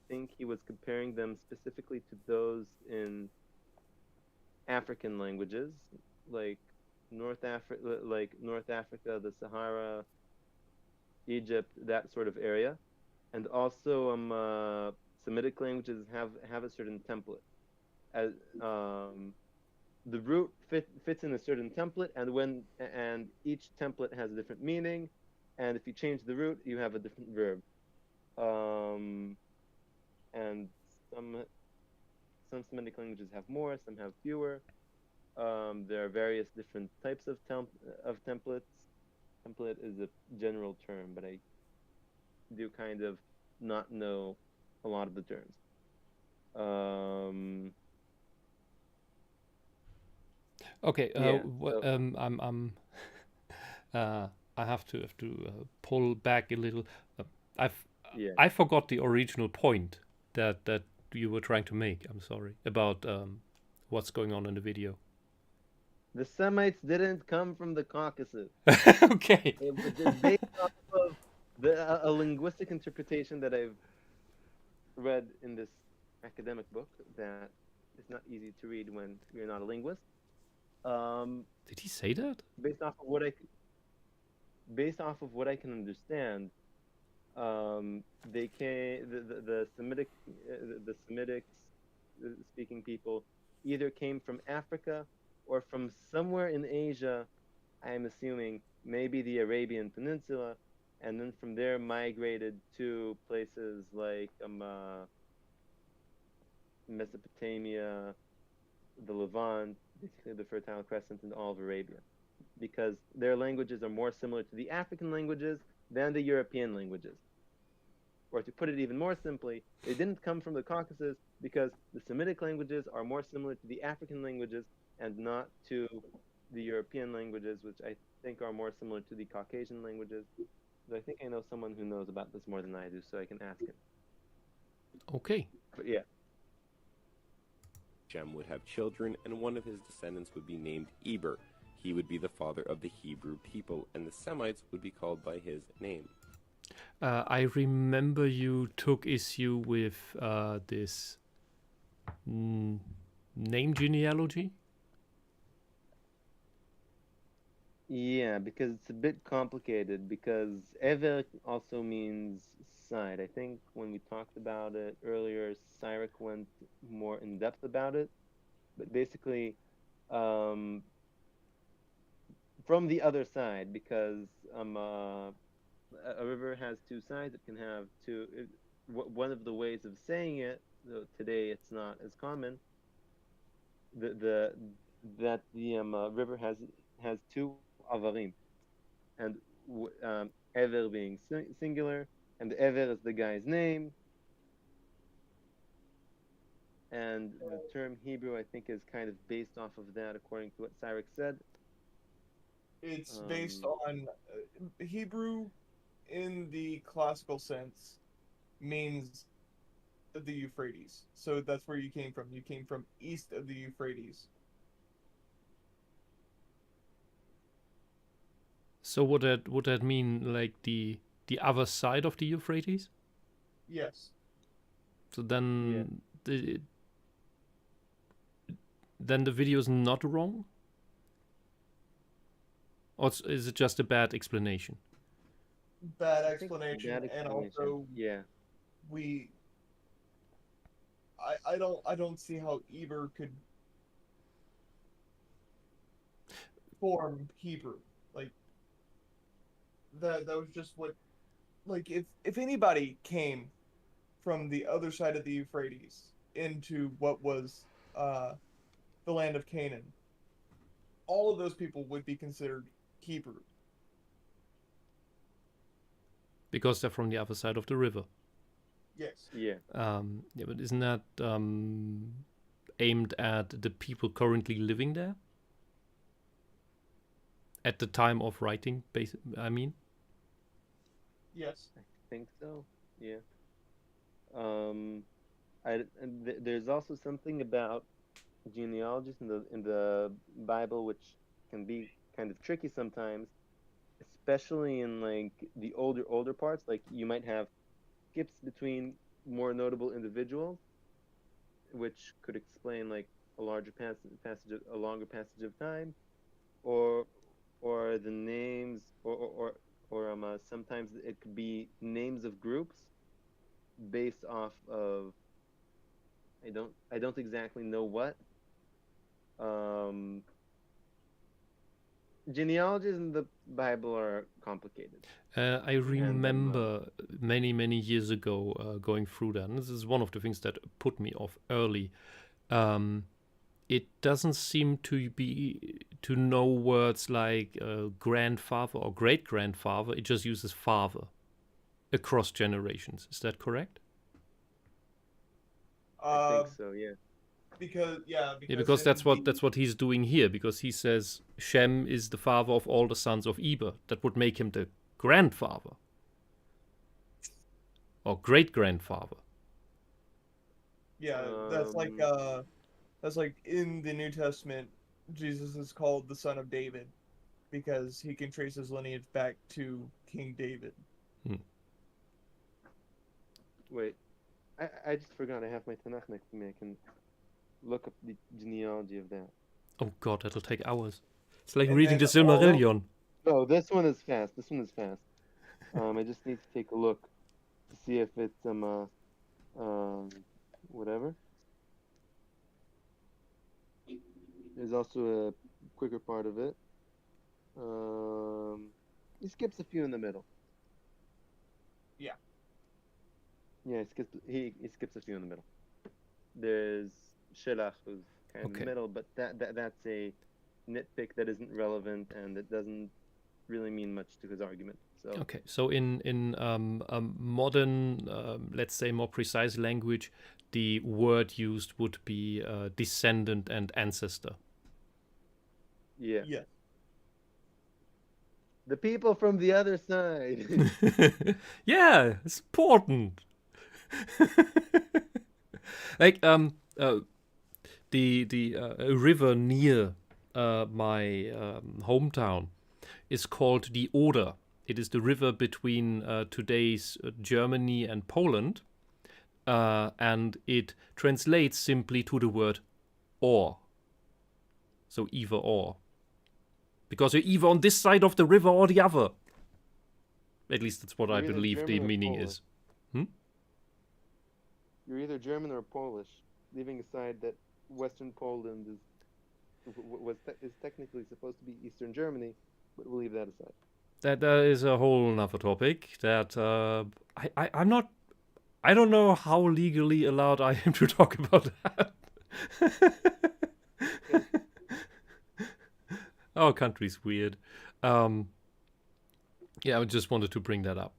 think he was comparing them specifically to those in African languages, like North Africa, the Sahara, Egypt, that sort of area, and also Semitic languages have a certain template. As the root fits in a certain template, and each template has a different meaning, and if you change the root, you have a different verb. And some Semitic languages have more, some have fewer. There are various different types of templates. Template is a general term, but I do kind of not know a lot of the terms. Okay. Yeah, I have to pull back a little. yeah. I forgot the original point that you were trying to make. I'm sorry about what's going on in the video. The Semites didn't come from the Caucasus. Okay. It was based off of a linguistic interpretation that I've read in this academic book that is not easy to read when you're not a linguist. Did he say that? Based off of what I can understand, they came the Semitic speaking people either came from Africa or from somewhere in Asia. I'm assuming maybe the Arabian Peninsula, and then from there migrated to places like Mesopotamia, the Levant, basically the Fertile Crescent, and all of Arabia, because their languages are more similar to the African languages than the European languages. Or to put it even more simply, they didn't come from the Caucasus because the Semitic languages are more similar to the African languages and not to the European languages, which I think are more similar to the Caucasian languages. But I think I know someone who knows about this more than I do, so I can ask him. Okay. But yeah. Shem would have children, and one of his descendants would be named Eber. He would be the father of the Hebrew people, and the Semites would be called by his name. I remember you took issue with this name genealogy. Yeah, because it's a bit complicated because ever also means side. I think when we talked about it earlier, Cyric went more in depth about it. But basically, um, from the other side, because a river has two sides, it can have two. One of the ways of saying it, though today it's not as common, the that the river has two avarim, and ever being singular, and the ever is the guy's name, and the term Hebrew I think is kind of based off of that, according to what Cyrix said. It's based on Hebrew in the classical sense means of the Euphrates. So that's where you came from. You came from east of the Euphrates. So would that mean like the other side of the Euphrates? Yes. So then then the video is not wrong? Or is it just a bad explanation? Bad explanation, and also yeah, I don't see how Eber could form Hebrew. Like that was just what, like, if anybody came from the other side of the Euphrates into what was the land of Canaan, all of those people would be considered Hebrew. Because they're from the other side of the river. Yes. Yeah. Yeah, but isn't that aimed at the people currently living there? At the time of writing, I mean? Yes. I think so. Yeah. There's also something about genealogies in the Bible which can be kind of tricky sometimes, especially in like the older parts. Like you might have skips between more notable individuals, which could explain like a longer passage of time, or the names, or sometimes it could be names of groups based off of I don't exactly know what. Genealogies in the Bible are complicated. I remember many years ago going through that, and this is one of the things that put me off early. It doesn't seem to know words like grandfather or great grandfather. It just uses father across generations. Is that correct? I think so. Yeah. Because that's what he's doing here. Because he says Shem is the father of all the sons of Eber. That would make him the grandfather or great grandfather. Yeah, that's like in the New Testament, Jesus is called the Son of David because he can trace his lineage back to King David. Wait, I just forgot I have my Tanakh next to me. I can look up the genealogy of that. Oh God, that'll take hours. It's like reading the Silmarillion. No, this one is fast. I just need to take a look to see if it's whatever. There's also a quicker part of it. He skips a few in the middle. Yeah. Yeah, he skips a few in the middle. There's Shelach, who's kind of in the middle, but that's a nitpick that isn't relevant and it doesn't really mean much to his argument. So okay, so in modern, let's say more precise language, the word used would be descendant and ancestor. Yeah. Yeah. The people from the other side. Yeah, it's important. Like the river near my hometown is called the Oder. It is the river between today's Germany and Poland, and it translates simply to the word or. So either or. because you're either on this side of the river or the other. At least that's what I You're either believe the German or meaning Polish. is. You're either German or Polish, leaving aside that Western Poland is technically supposed to be Eastern Germany, but we'll leave that aside. That is a whole nother topic. That I'm not. I don't know how legally allowed I am to talk about that. Our country's weird. Yeah, I just wanted to bring that up.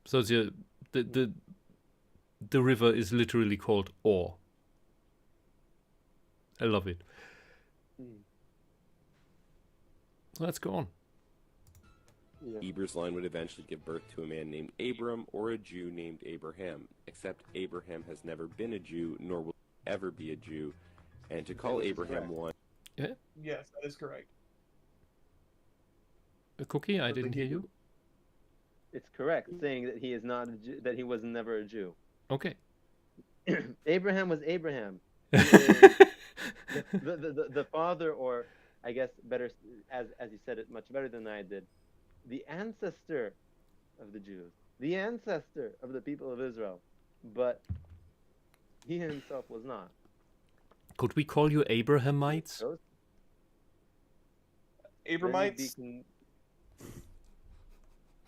So the river is literally called Or. I love it. Let's go on. Yeah. Eber's line would eventually give birth to a man named Abram or a Jew named Abraham, except Abraham has never been a Jew, nor will ever be a Jew, and to call Which is Abraham correct. one... Yes, that is correct. Cookie, I But the didn't hear Hebrew- you. It's correct saying that he is not a Jew, that he was never a Jew. Okay. Abraham was Abraham. The father, or I guess better, as you said it much better than I did, the ancestor of the Jews, the ancestor of the people of Israel, but he himself was not. Could we call you Abrahamites? Those- Abramites.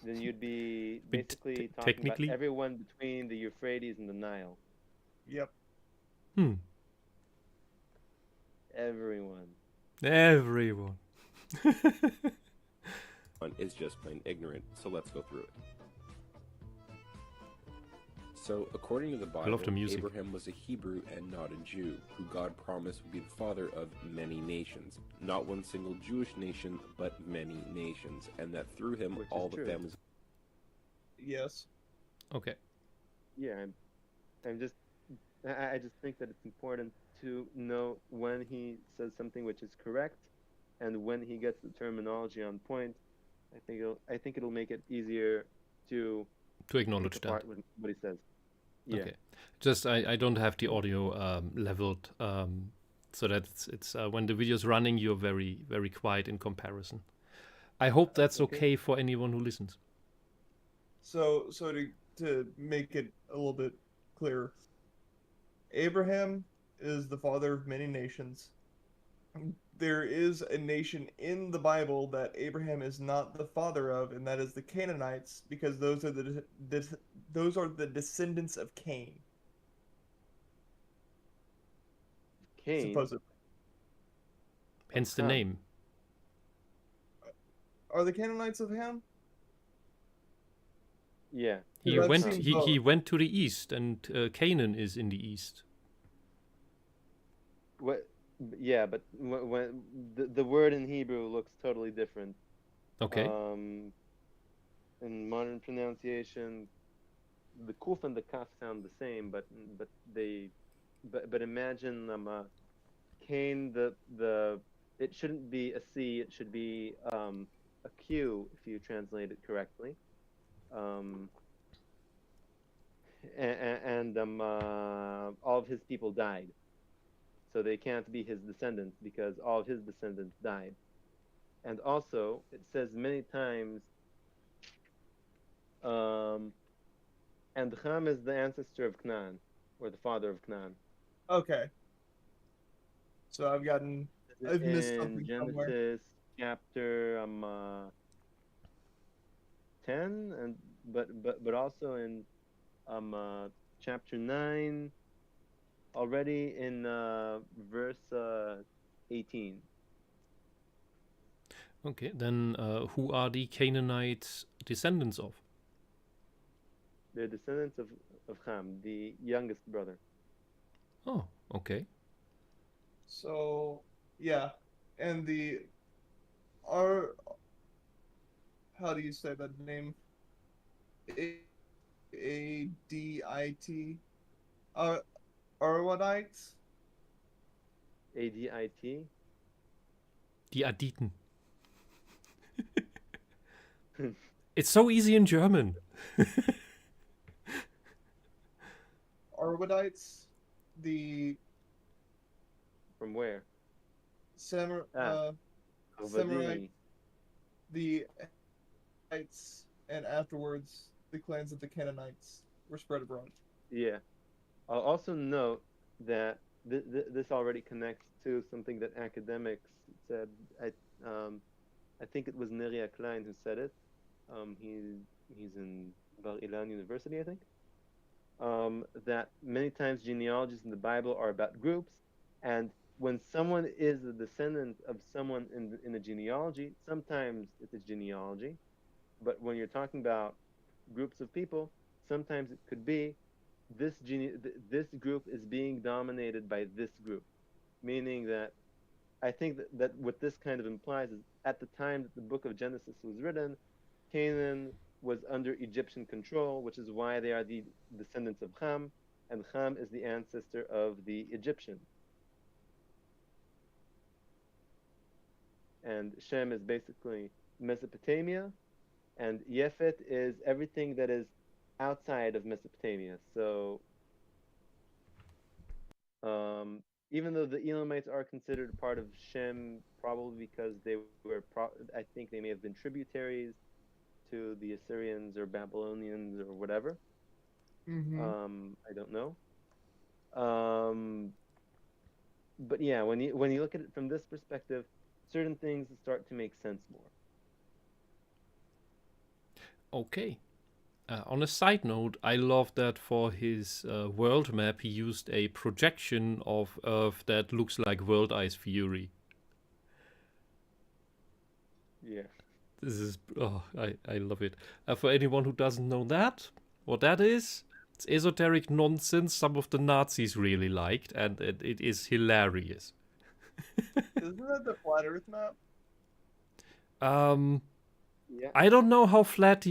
Then you'd be But basically talking technically? about everyone between the Euphrates and the Nile. Yep. Everyone. Everyone. is just plain ignorant, so let's go through it. So, according to the Bible, love the music. Abraham was a Hebrew and not a Jew, who God promised would be the father of many nations. Not one single Jewish nation, but many nations, and that through him Which is all the true. families... Yes. Okay. Yeah, I just think that it's important to know when he says something which is correct, and when he gets the terminology on point. I think it'll make it easier to Acknowledge pick that. apart what he says. Yeah. Okay. Just I don't have the audio leveled, so that it's when the video's running, you're very very quiet in comparison. I hope that's okay for anyone who listens. So to make it a little bit clearer, Abraham is the father of many nations. There is a nation in the Bible that Abraham is not the father of, and that is the Canaanites, because those are the descendants of Cain. Cain. Supposedly. Hence the Ham. name. Are the Canaanites of Ham? Yeah. He That went. seems He went to the east, and Canaan is in the east. What? Yeah, but when the word in Hebrew looks totally different. Okay. In modern pronunciation, the kuf and the kaf sound the same, but imagine Cain, it shouldn't be a C, it should be a Q if you translate it correctly. All of his people died, so they can't be his descendants because all of his descendants died. And also, it says many times, and Ham is the ancestor of Canaan, or the father of Canaan. Okay. So I've missed In something somewhere. Genesis chapter 10, and but also in chapter 9, already in verse 18. Okay. Then who are the Canaanites descendants of? They're descendants of Ham, the youngest brother. Oh. Okay. So yeah, and how do you say that name? Adit. Arwadites? Adit. Die Aditen. It's so easy in German. Arwadites? The From where? Samurai. Ovadini. the Hittites, and afterwards the clans of the Canaanites were spread abroad. Yeah. I'll also note that this already connects to something that academics said. I think it was Neria Klein who said it. He's in Bar Ilan University, I think. That many times genealogies in the Bible are about groups, and when someone is a descendant of someone in a genealogy, sometimes it's a genealogy, but when you're talking about groups of people, sometimes it could be this group is being dominated by this group, meaning that I think that what this kind of implies is at the time that the book of Genesis was written, Canaan was under Egyptian control, which is why they are the descendants of Ham, and Ham is the ancestor of the Egyptians. And Shem is basically Mesopotamia, and Yefet is everything that is outside of Mesopotamia. So even though the Elamites are considered part of Shem, probably because they were, I think they may have been tributaries to the Assyrians or Babylonians or whatever. I don't know. But yeah, when you look at it from this perspective, certain things start to make sense more. Okay. On a side note, I love that for his world map he used a projection of Earth that looks like World Ice Fury. Yeah. This is, I love it. For anyone who doesn't know that, what that is, it's esoteric nonsense some of the Nazis really liked, and it is hilarious. Isn't that the flat Earth map? Yeah. I don't know how flat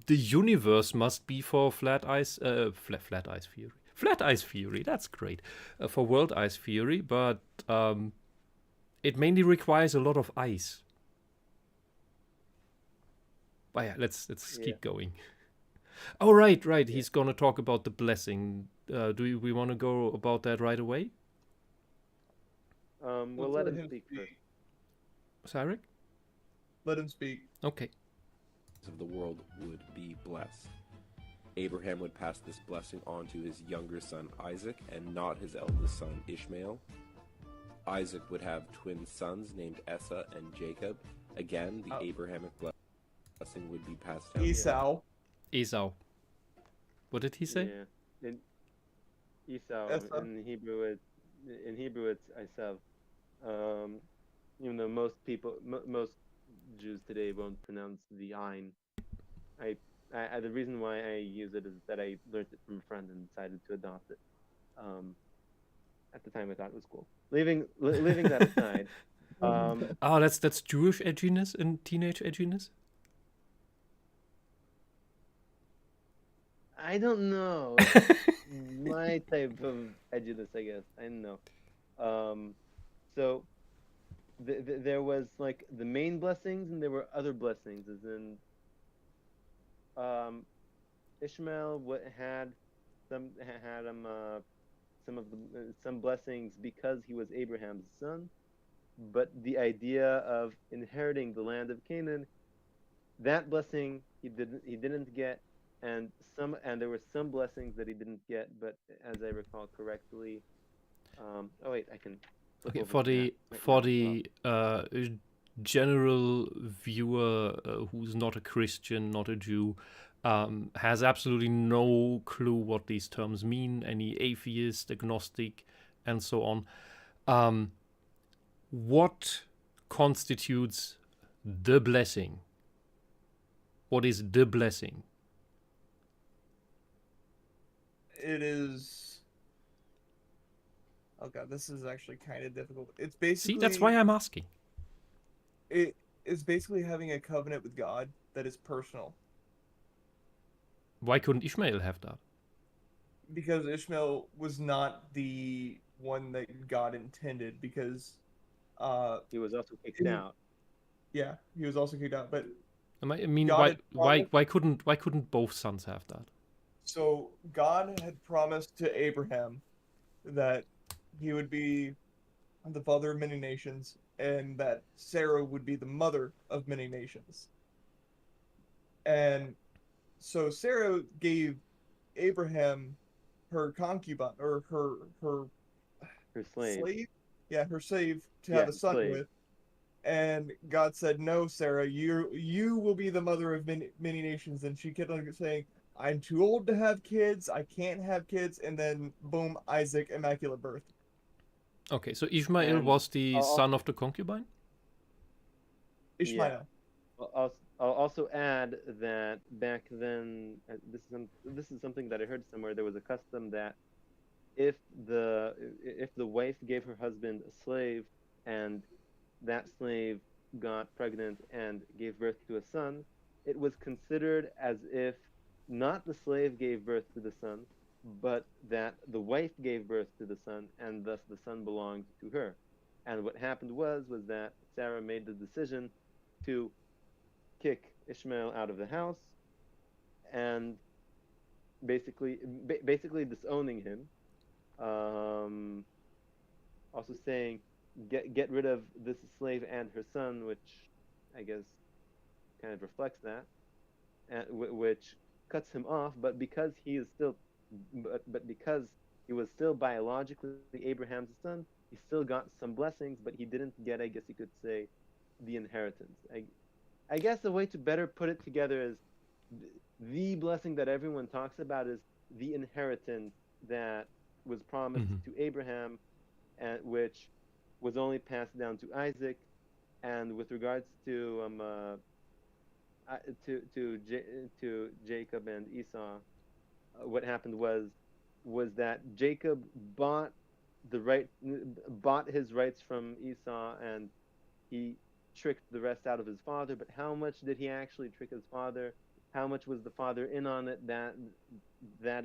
the universe must be for flat ice fury. Flat ice fury, that's great. For world ice fury, but it mainly requires a lot of ice. But yeah, let's keep going. Oh, right. Yeah. He's gonna talk about the blessing. Do we want to go about that right away? We'll let him speak first. Sarek? Let him speak. Okay. Of the world would be blessed. Abraham would pass this blessing on to his younger son Isaac and not his eldest son Ishmael. Isaac would have twin sons named Esau and Jacob. Again, the Abrahamic blessing would be passed down. Esau. What did he say? Yeah. Esau. In Hebrew it's Esav. Even though most Jews today won't pronounce the Ein. The reason why I use it is that I learned it from a friend and decided to adopt it. At the time, I thought it was cool. Leaving that aside. That's Jewish edginess and teenage edginess. I don't know. My type of edginess, I guess. I don't know. So. There was like the main blessings, and there were other blessings, as in Ishmael had some blessings because he was Abraham's son, but the idea of inheriting the land of Canaan, that blessing he didn't get, and there were some blessings that he didn't get, but as I recall correctly, I can. Okay, for the general viewer who's not a Christian, not a Jew, has absolutely no clue what these terms mean, any atheist, agnostic, and so on. What constitutes the blessing? What is the blessing? It is... Oh god, this is actually kind of difficult. It's basically... See, that's why I'm asking. It is basically having a covenant with God that is personal. Why couldn't Ishmael have that? Because Ishmael was not the one that God intended, because... he was also kicked out. Yeah, he was also kicked out, but... I mean, why couldn't both sons have that? So, God had promised to Abraham that he would be the father of many nations, and that Sarah would be the mother of many nations. And so Sarah gave Abraham her concubine, or her Her slave. slave, yeah, her slave to Yeah, have a son slave. with. And God said, "No, Sarah, you will be the mother of many nations." And she kept on saying, "I'm too old to have kids. I can't have kids." And then, boom, Isaac, immaculate birth. Okay, so Ishmael And was the I'll son also, of the concubine? yeah, Ishmael. I'll also add that back then, this is something that I heard somewhere. There was a custom that if the wife gave her husband a slave, and that slave got pregnant and gave birth to a son, it was considered as if not the slave gave birth to the son, but that the wife gave birth to the son, and thus the son belonged to her. And what happened was that Sarah made the decision to kick Ishmael out of the house, and basically disowning him. Um, Also saying, get rid of this slave and her son, which I guess kind of reflects that, and which cuts him off. But because he is still, but because he was still biologically Abraham's son, he still got some blessings, but he didn't get, I guess you could say, the inheritance. I guess the way to better put it together is the blessing that everyone talks about is the inheritance that was promised Mm-hmm. to Abraham, and which was only passed down to Isaac. And with regards to to Jacob and Esau, what happened was that Jacob bought his rights from Esau, and he tricked the rest out of his father. But how much did he actually trick his father? How much was the father in on it? That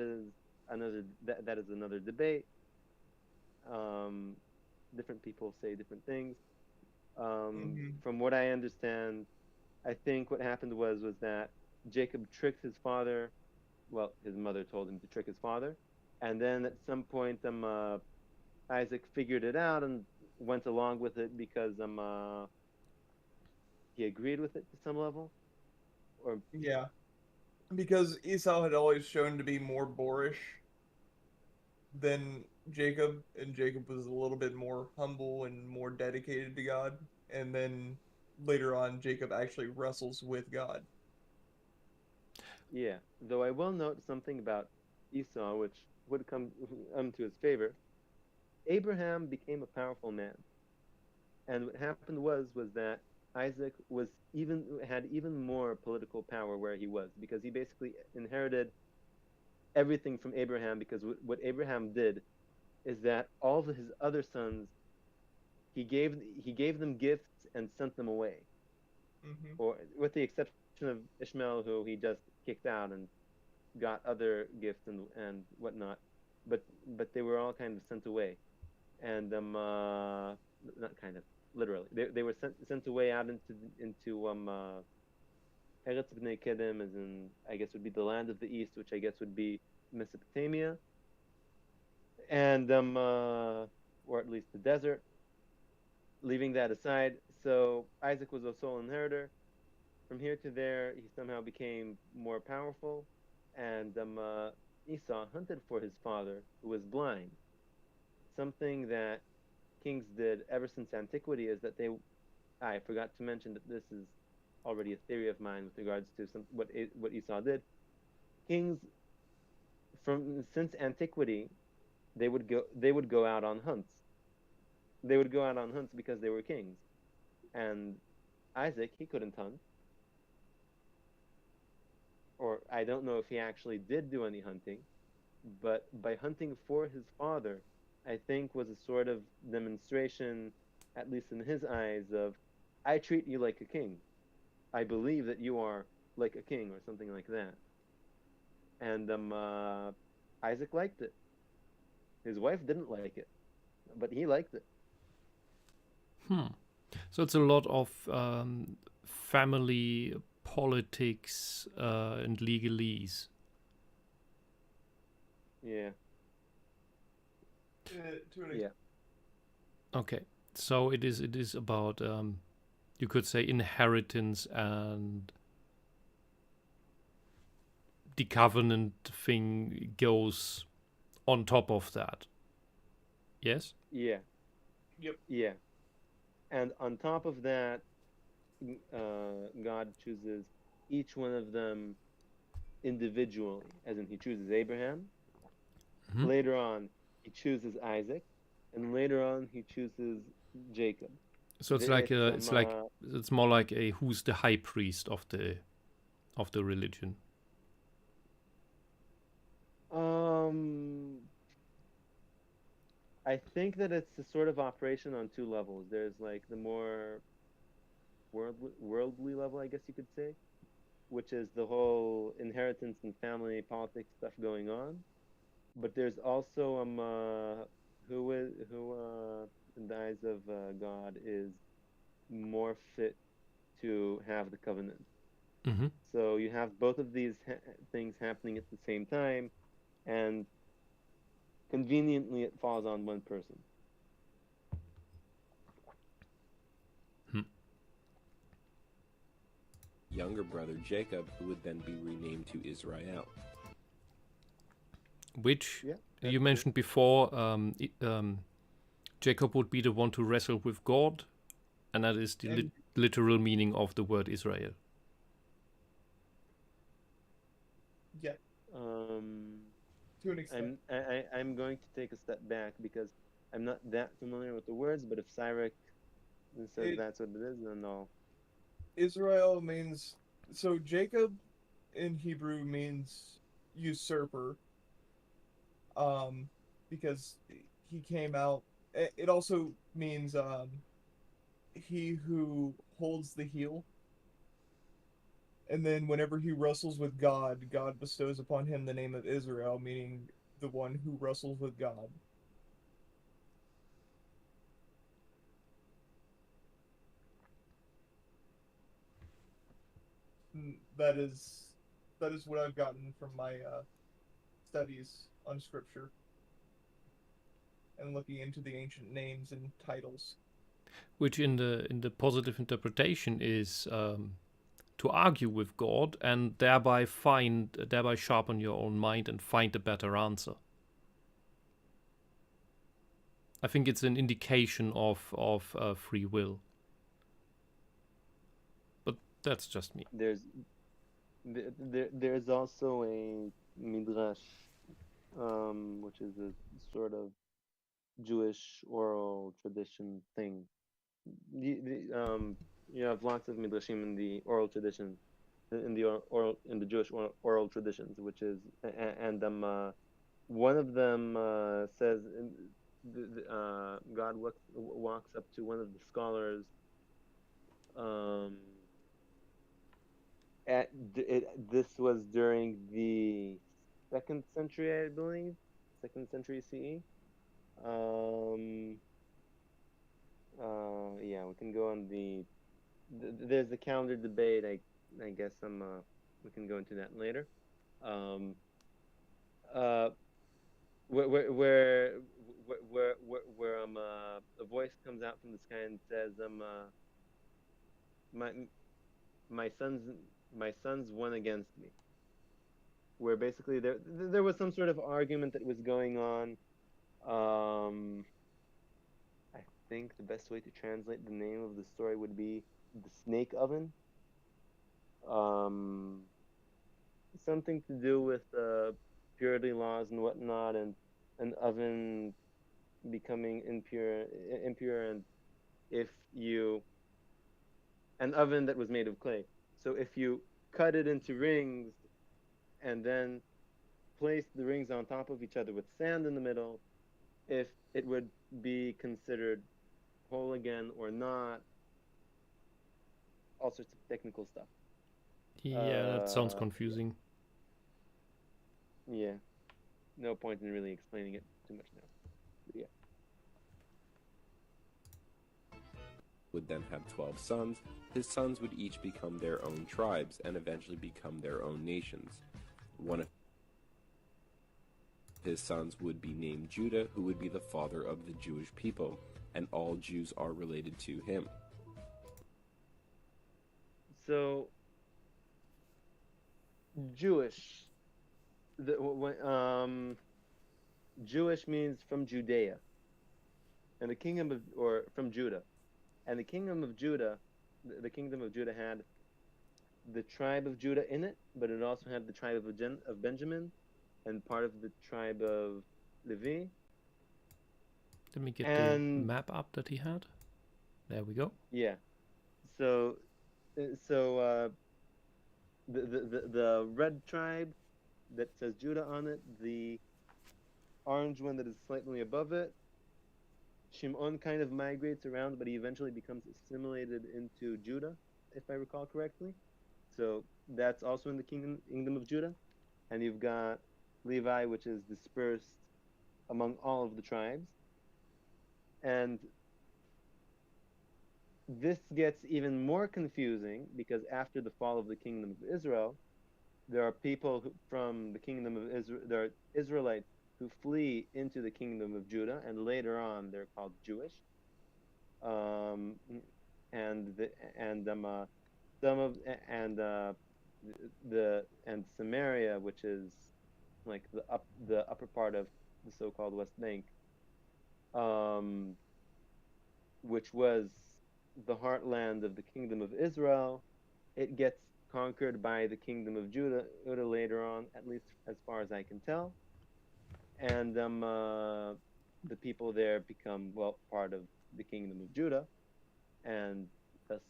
is another debate. Different people say different things. Hmm. From what I understand, I think what happened was that Jacob tricked his father. Well, his mother told him to trick his father, and then at some point, Isaac figured it out and went along with it because he agreed with it to some level. Or Yeah, because Esau had always shown to be more boorish than Jacob, and Jacob was a little bit more humble and more dedicated to God. And then later on, Jacob actually wrestles with God. yeah, though I will note something about Esau, which would come to his favor. Abraham became a powerful man. And what happened was that Isaac had even more political power where he was, because he basically inherited everything from Abraham. Because what Abraham did is that all of his other sons, he gave them gifts and sent them away, Hmm. or with the exception of Ishmael, who he just kicked out and got other gifts and whatnot. But they were all kind of sent away, and not kind of, literally, they were sent away out into Eretz Bnei Kedem, as in, I guess, would be the land of the east, which I guess would be Mesopotamia, and or at least the desert. Leaving that aside, so Isaac was a sole inheritor. From here to there, he somehow became more powerful, and Esau hunted for his father, who was blind. Something that kings did ever since antiquity is that I forgot to mention that this is already a theory of mine with regards to what Esau did. Kings from since antiquity, they would go out on hunts. They would go out on hunts because they were kings. And Isaac, he couldn't hunt, or I don't know if he actually did do any hunting, but by hunting for his father, I think was a sort of demonstration, at least in his eyes, of, I treat you like a king. I believe that you are like a king, or something like that. And Isaac liked it. His wife didn't like it, but he liked it. Hmm. So it's a lot of family politics and legalese. Yeah, To an yeah. Okay. So it is about you could say inheritance, and the covenant thing goes on top of that. Yes? Yeah. Yep. Yeah. And on top of that, God chooses each one of them individually, as in he chooses Abraham. Mhm. Later on, he chooses Isaac, and later on, he chooses Jacob. So it's like it's more like a who's the high priest of the religion. I think that it's a sort of operation on two levels. There's like the more worldly level, I guess you could say, which is the whole inheritance and family politics stuff going on. But there's also who in the eyes of God is more fit to have the covenant. Mm-hmm. So you have both of these things happening at the same time, and conveniently it falls on one person. Younger brother Jacob, who would then be renamed to Israel. Which Yeah, you that's mentioned before, Jacob would be the one to wrestle with God, and that is the And literal meaning of the word Israel. yeah, Um, to an extent. I'm going to take a step back because I'm not that familiar with the words, but if Cyril says It, that's what it is, then no. Israel means, so Jacob in Hebrew means usurper, because he came out. It also means he who holds the heel. And then whenever he wrestles with God, God bestows upon him the name of Israel, meaning the one who wrestles with God. And that is what I've gotten from my studies on scripture and looking into the ancient names and titles. Which in the positive interpretation is to argue with God and thereby sharpen your own mind and find a better answer. I think it's an indication of free will. But that's just me. There's also a midrash, which is a sort of Jewish oral tradition thing. You have lots of midrashim in the oral tradition, in the Jewish oral traditions, which is and one of them says God walks up to one of the scholars. Um, this was during the second century, I believe, second century CE. Um, yeah, we can go on there's the calendar debate. I guess we can go into that later. Um, uh, where a voice comes out from the sky and says my my sons my sons won against me. Where basically there was some sort of argument that was going on. Um, I think the best way to translate the name of the story would be the snake oven. Um, something to do with purity laws and whatnot, and an oven becoming impure, and if you an oven that was made of clay. So if you cut it into rings and then place the rings on top of each other with sand in the middle, if it would be considered whole again or not, all sorts of technical stuff. Yeah, that sounds Uh, confusing. yeah, no point in really explaining it too much now. But yeah. Would then have 12 sons. His sons would each become their own tribes and eventually become their own nations. One of his sons would be named Judah, who would be the father of the Jewish people. and all Jews are related to him. So, Jewish. Jewish means from Judea, and the kingdom of, or from Judah, and the kingdom of Judah, the kingdom of Judah had the tribe of Judah in it, but it also had the tribe of Benjamin, and part of the tribe of Levi. Let me get And- the map up that he had. There we go. Yeah. So, the red tribe that says Judah on it, the orange one that is slightly above it, Shimon kind of migrates around, but he eventually becomes assimilated into Judah, if I recall correctly. So that's also in the kingdom of Judah. And you've got Levi, which is dispersed among all of the tribes. And this gets even more confusing because after the fall of the kingdom of Israel, there are people from the kingdom of Israel, there are Israelites who flee into the kingdom of Judah, and later on they're called Jewish. And Samaria, which is like the upper part of the so-called West Bank, which was the heartland of the kingdom of Israel, it gets conquered by the kingdom of Judah later on, at least as far as I can tell. And the people there become, well, part of the kingdom of Judah. And thus,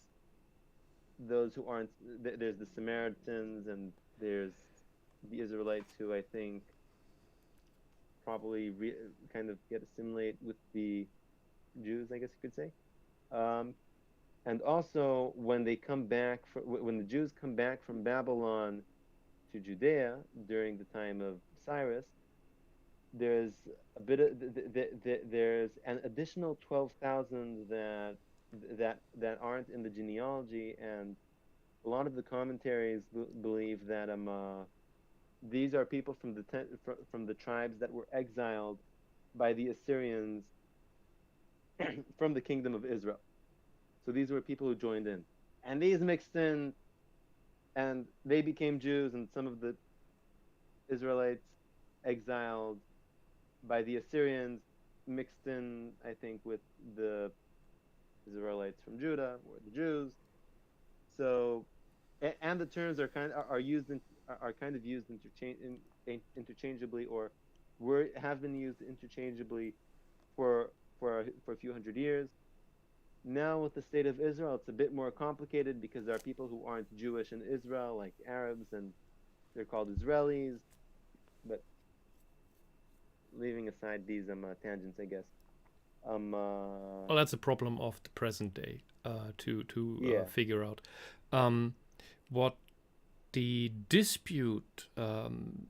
those who aren't, there's the Samaritans and there's the Israelites who I think probably kind of get assimilate with the Jews, I guess you could say. And also, when they come back, when the Jews come back from Babylon to Judea during the time of Cyrus, there's a bit of there's an additional 12,000 that aren't in the genealogy, and a lot of the commentaries believe that these are people from the tribes that were exiled by the Assyrians from the kingdom of Israel. So these were people who joined in, and these mixed in, and they became Jews, and some of the Israelites exiled by the Assyrians mixed in, I think, with the Israelites from Judah, or the Jews. So, and the terms are kind of used interchangeably, or have been used interchangeably for a few hundred years. Now with the state of Israel, it's a bit more complicated because there are people who aren't Jewish in Israel, like Arabs, and they're called Israelis. But leaving aside these tangents, I guess. Well, that's a problem of the present day to figure out. What the dispute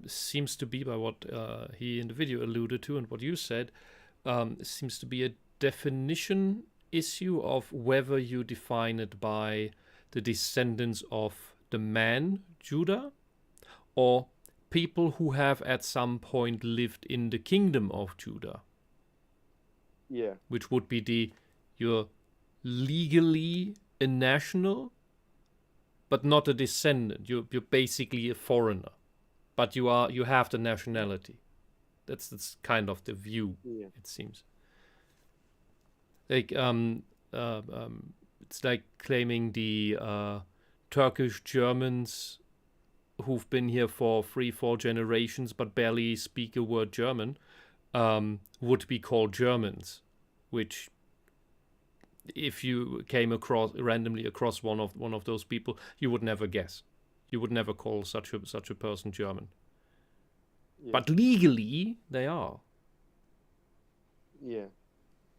seems to be, by what he in the video alluded to and what you said, seems to be a definition issue of whether you define it by the descendants of the man Judah or people who have at some point lived in the kingdom of Judah. Yeah. Which would be you're legally a national, but not a descendant. You're basically a foreigner, but you have the nationality. That's kind of the view, it seems. Like it's like claiming the Turkish Germans who've been here for 3-4 generations but barely speak a word German would be called Germans, which if you came randomly across one of those people, you would never guess. You would never call such a person German. Yeah. But legally, they are. Yeah.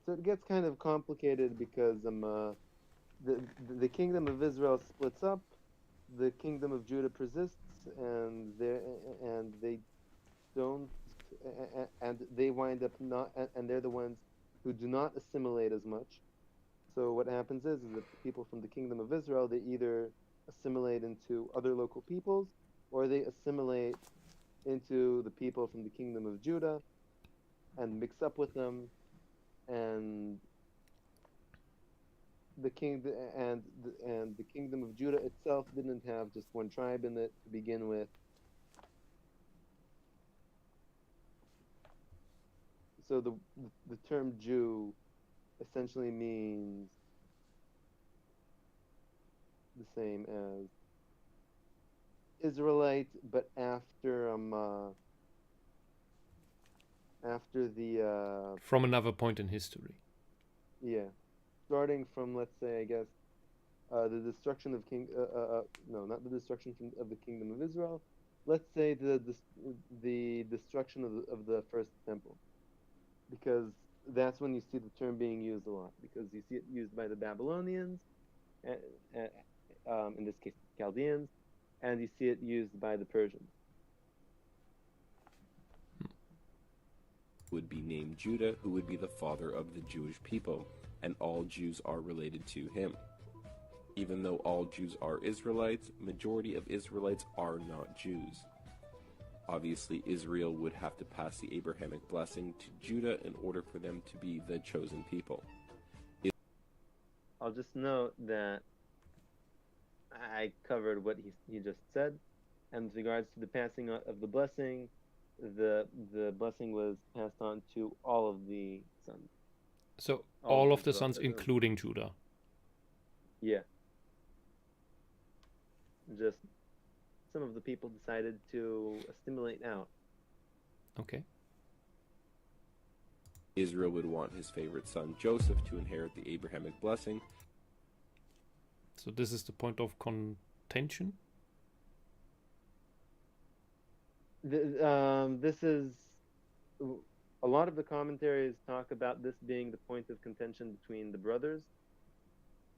So it gets kind of complicated because the kingdom of Israel splits up, the kingdom of Judah persists, and they don't, and they wind up not, and they're the ones who do not assimilate as much. So what happens is that people from the kingdom of Israel, they either assimilate into other local peoples, or they assimilate into the people from the kingdom of Judah and mix up with them. And the king and the kingdom of Judah itself didn't have just one tribe in it to begin with. So the term Jew essentially means the same as Israelite, but after the From another point in history. yeah, starting from, let's say, I guess, the destruction of no, not the destruction of the kingdom of Israel. Let's say the destruction of the first temple, because that's when you see the term being used a lot, because you see it used by the Babylonians, in this case, Chaldeans, and you see it used by the Persians. Would be named Judah, who would be the father of the Jewish people, and all Jews are related to him. Even though all Jews are Israelites, majority of Israelites are not Jews. Obviously, Israel would have to pass the Abrahamic blessing to Judah in order for them to be the chosen people. I'll just note that I covered what he just said, and with regards to the passing of the blessing, the blessing was passed on to all of the sons. So All all of of the the sons, brothers. including Judah. Yeah. Just some of the people decided to assimilate out. Okay. Israel would want his favorite son Joseph to inherit the Abrahamic blessing. So this is the point of contention? This is a lot of the commentaries talk about this being the point of contention between the brothers,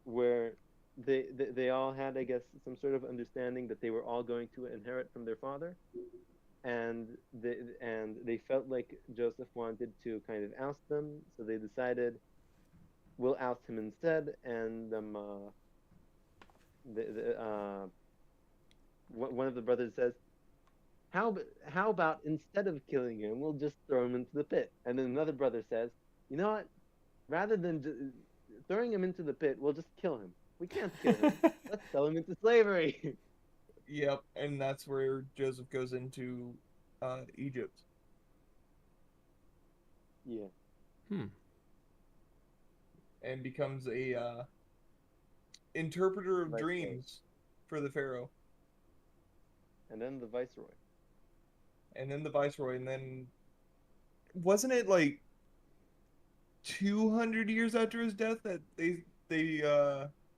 where they all had, I guess, some sort of understanding that they were all going to inherit from their father, and they felt like Joseph wanted to kind of oust them, so they decided, we'll oust him instead, and one of the brothers says, how about instead of killing him, we'll just throw him into the pit? And then another brother says, you know what? Rather than throwing him into the pit, we'll just kill him. We can't kill him. Let's sell him into slavery. Yep, and that's where Joseph goes into Egypt. Yeah. And becomes a interpreter of Viceroy. dreams for the pharaoh. And then the viceroy. And then the viceroy, and then wasn't it like 200 years after his death that they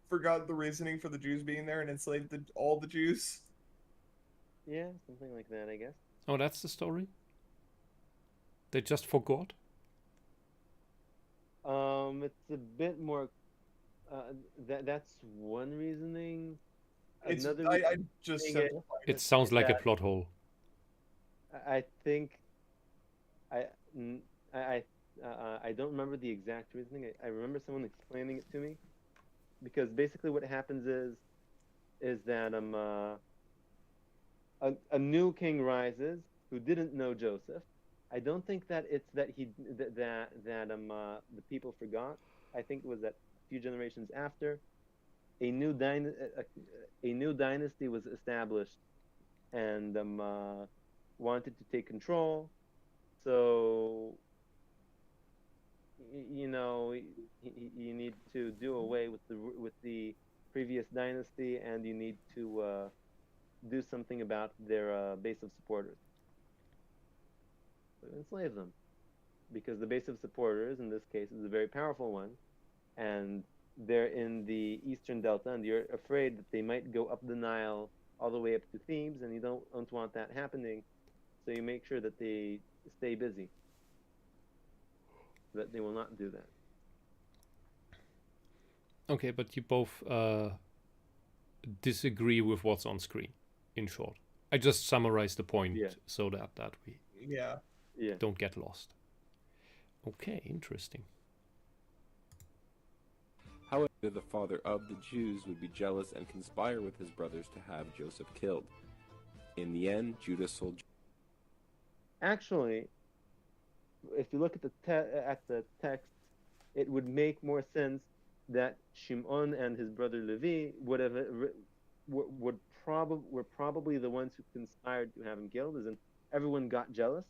forgot the reasoning for the Jews being there and enslaved all the Jews? Yeah, something like that, I guess. Oh, that's the story? They just forgot? It's a bit more. That's one reasoning. Another I just reasoning simplified It sounds like a that- plot hole. I think I don't remember the exact reasoning. I remember someone explaining it to me, because basically what happens is that a new king rises who didn't know Joseph. I don't think that it's that the people forgot. I think it was that a few generations after, a new dynasty was established, and wanted to take control. So you know, you need to do away with the previous dynasty, and you need to do something about their base of supporters. So enslave them, because the base of supporters in this case is a very powerful one, and they're in the eastern delta, and you're afraid that they might go up the Nile all the way up to Thebes, and you don't want that happening. So you make sure that they stay busy, that they will not do that. Okay, but you both disagree with what's on screen, in short. I just summarized the point so that we don't get lost. Okay, interesting. However, the father of the Jews would be jealous and conspire with his brothers to have Joseph killed. In the end, Judah sold. Actually, if you look at the text, it would make more sense that Shimon and his brother Levi were probably the ones who conspired to have him killed, as in everyone got jealous,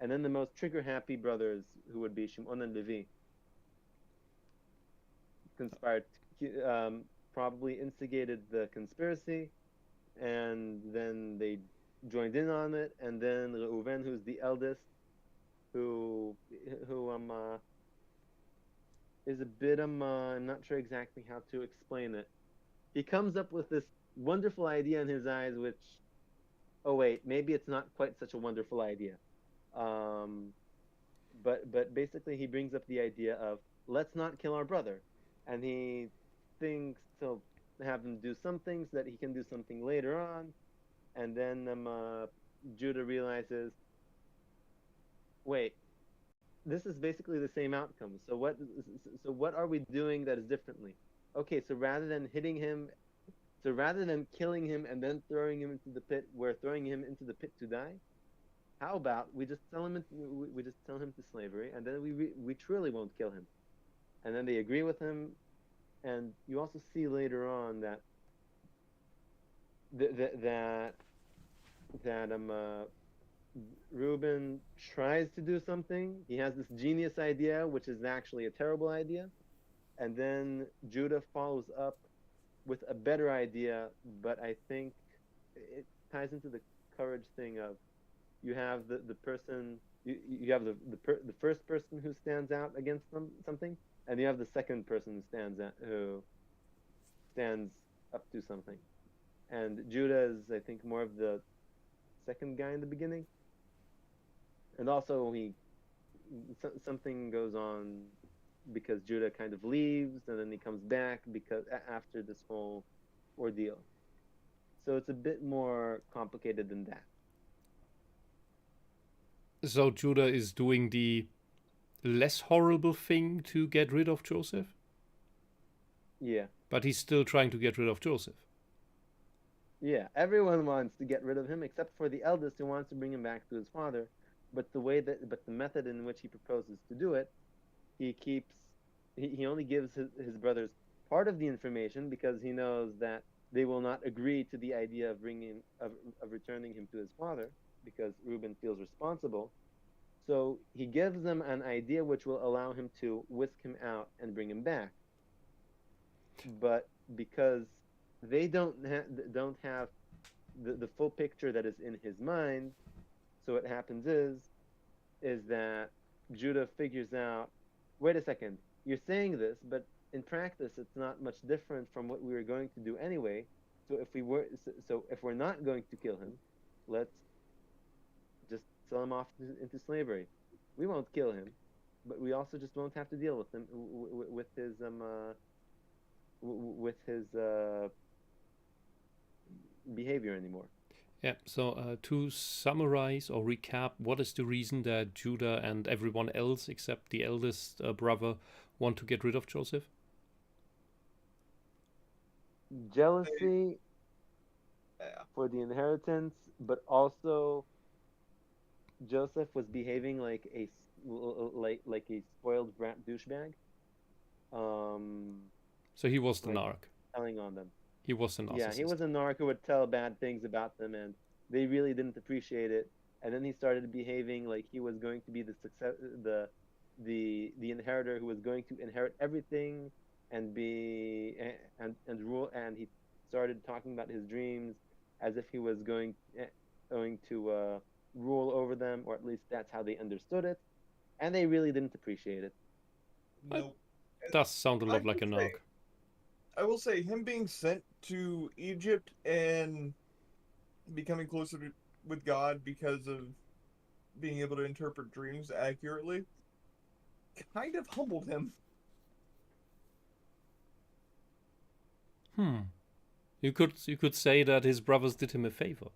and then the most trigger-happy brothers, who would be Shimon and Levi, conspired, probably instigated the conspiracy, and then they joined in on it, and then Reuven, who's the eldest, who is a bit I'm not sure exactly how to explain it. He comes up with this wonderful idea in his eyes, which, oh wait, maybe it's not quite such a wonderful idea. But basically he brings up the idea of, let's not kill our brother, and he thinks he'll have him do some things so that he can do something later on, and then Judah realizes, wait, this is basically the same outcome. So what are we doing that is differently? Okay, so rather than killing him and then throwing him into the pit, we're throwing him into the pit to die. How about we just sell him to slavery, and then we truly won't kill him. And then they agree with him, and you also see later on that Reuben tries to do something. He has this genius idea, which is actually a terrible idea, and then Judah follows up with a better idea. But I think it ties into the courage thing of, you have the person, you have the first person who stands out against something, and you have the second person who stands up to something. And Judah is, I think, more of the second guy in the beginning. And also something goes on because Judah kind of leaves, and then he comes back because after this whole ordeal. So it's a bit more complicated than that. So Judah is doing the less horrible thing to get rid of Joseph? Yeah. But he's still trying to get rid of Joseph. Yeah, everyone wants to get rid of him except for the eldest, who wants to bring him back to his father. But the method in which he proposes to do it, he only gives his brothers part of the information, because he knows that they will not agree to the idea of returning him to his father, because Reuben feels responsible. So he gives them an idea which will allow him to whisk him out and bring him back. But because they don't have the full picture that is in his mind, so what happens is that Judah figures out, wait a second, you're saying this, but in practice it's not much different from what we were going to do anyway. So if we're not going to kill him, let's just sell him off into slavery. We won't kill him, but we also just won't have to deal with him with his behavior anymore. Yeah, so to summarize or recap, what is the reason that Judah and everyone else except the eldest brother want to get rid of Joseph? Jealousy for the inheritance, but also Joseph was behaving like a spoiled brat douchebag. So he was the narc. Telling on them. He was a narcissist. Yeah, he was a narc who would tell bad things about them, and they really didn't appreciate it. And then he started behaving like he was going to be the inheritor, who was going to inherit everything and rule. And he started talking about his dreams as if he was going to rule over them, or at least that's how they understood it. And they really didn't appreciate it. Nope. It does sound a lot like a narc. I will say, him being sent to Egypt and becoming closer with God because of being able to interpret dreams accurately kind of humbled him. You could say that his brothers did him a favor.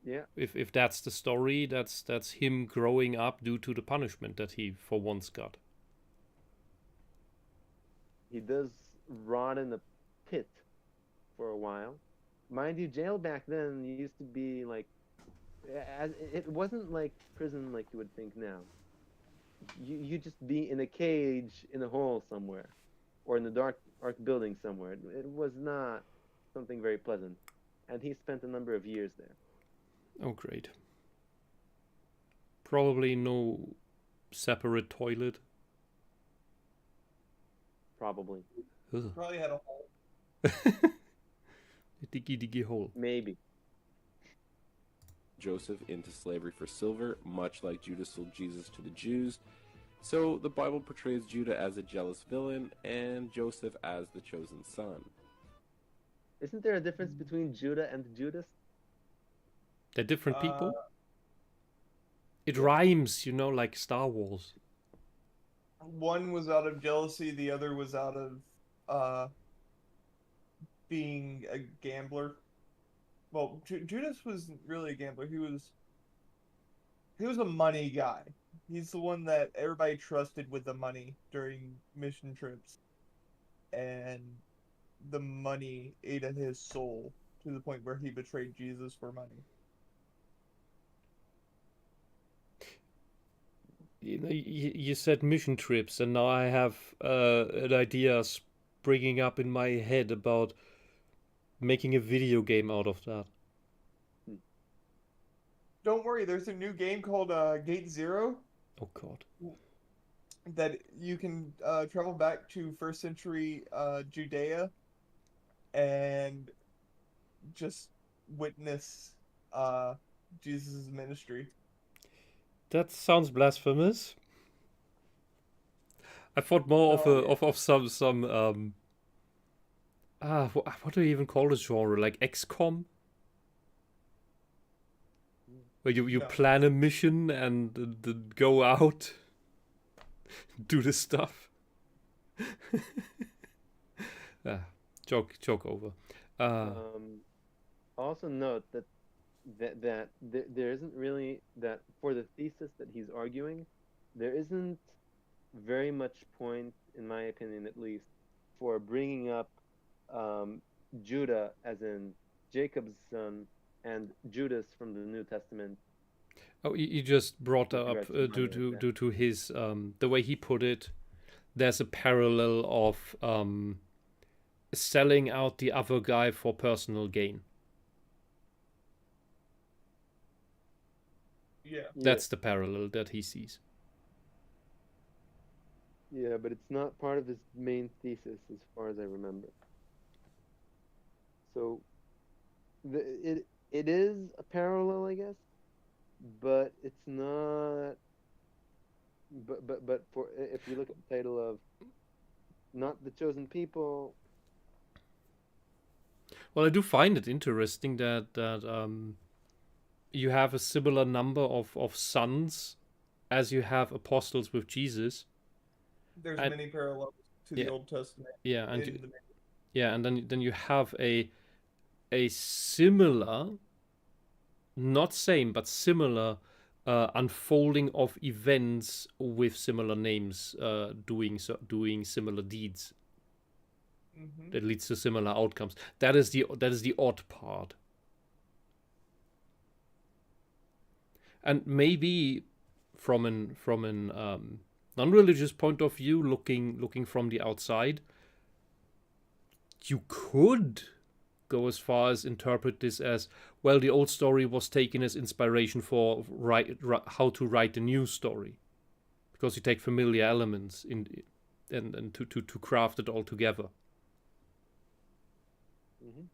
Yeah. If that's the story, that's him growing up due to the punishment that he for once got. He does rot in the pit for a while. Mind you, jail back then used to be like, it wasn't like prison like you would think now. you just be in a cage in a hole somewhere, or in the dark building somewhere. It was not something very pleasant, and he spent a number of years there. Oh, great. Probably no separate toilet. Probably, Ugh. Probably had a hole. A diggy hole. maybe. Joseph into slavery for silver, much like Judas sold Jesus to the Jews. So the Bible portrays Judah as a jealous villain and Joseph as the chosen son. Isn't there a difference between Judah and Judas? They're different people. It yeah. rhymes, like Star Wars. One was out of jealousy, the other was out of being a gambler. Well, Judas wasn't really a gambler. He was a money guy. He's the one that everybody trusted with the money during mission trips, and the money ate at his soul to the point where he betrayed Jesus for money. You said mission trips, and now I have an idea springing up in my head about making a video game out of that. Don't worry, there's a new game called Gate Zero Oh God. that you can travel back to first century Judea and just witness Jesus' ministry. That sounds blasphemous. I thought more of No, of some what do you even call this genre? Like XCOM? Where you No. plan a mission and go out, do the stuff. Joke over. Also note that there isn't really that for the thesis that he's arguing, there isn't very much point, in my opinion at least, for bringing up Judah as in Jacob's son and Judas from the New Testament. Oh, you just brought With up regards to money, okay. due to his the way he put it. There's a parallel of selling out the other guy for personal gain. Yeah. That's the parallel that he sees. Yeah, but it's not part of his main thesis as far as I remember. So it is a parallel, I guess, but it's not. But for if you look at the title of not the chosen people. Well, I do find it interesting that you have a similar number of sons as you have apostles with Jesus. There's many parallels to the Old Testament. Yeah, and then you have a similar, not same but similar unfolding of events with similar names, doing similar deeds. Mm-hmm. That leads to similar outcomes. That is the odd part. And maybe from an non-religious point of view, looking from the outside, you could go as far as interpret this as, well, the old story was taken as inspiration for how to write a new story, because you take familiar elements and to craft it all together. Mm-hmm.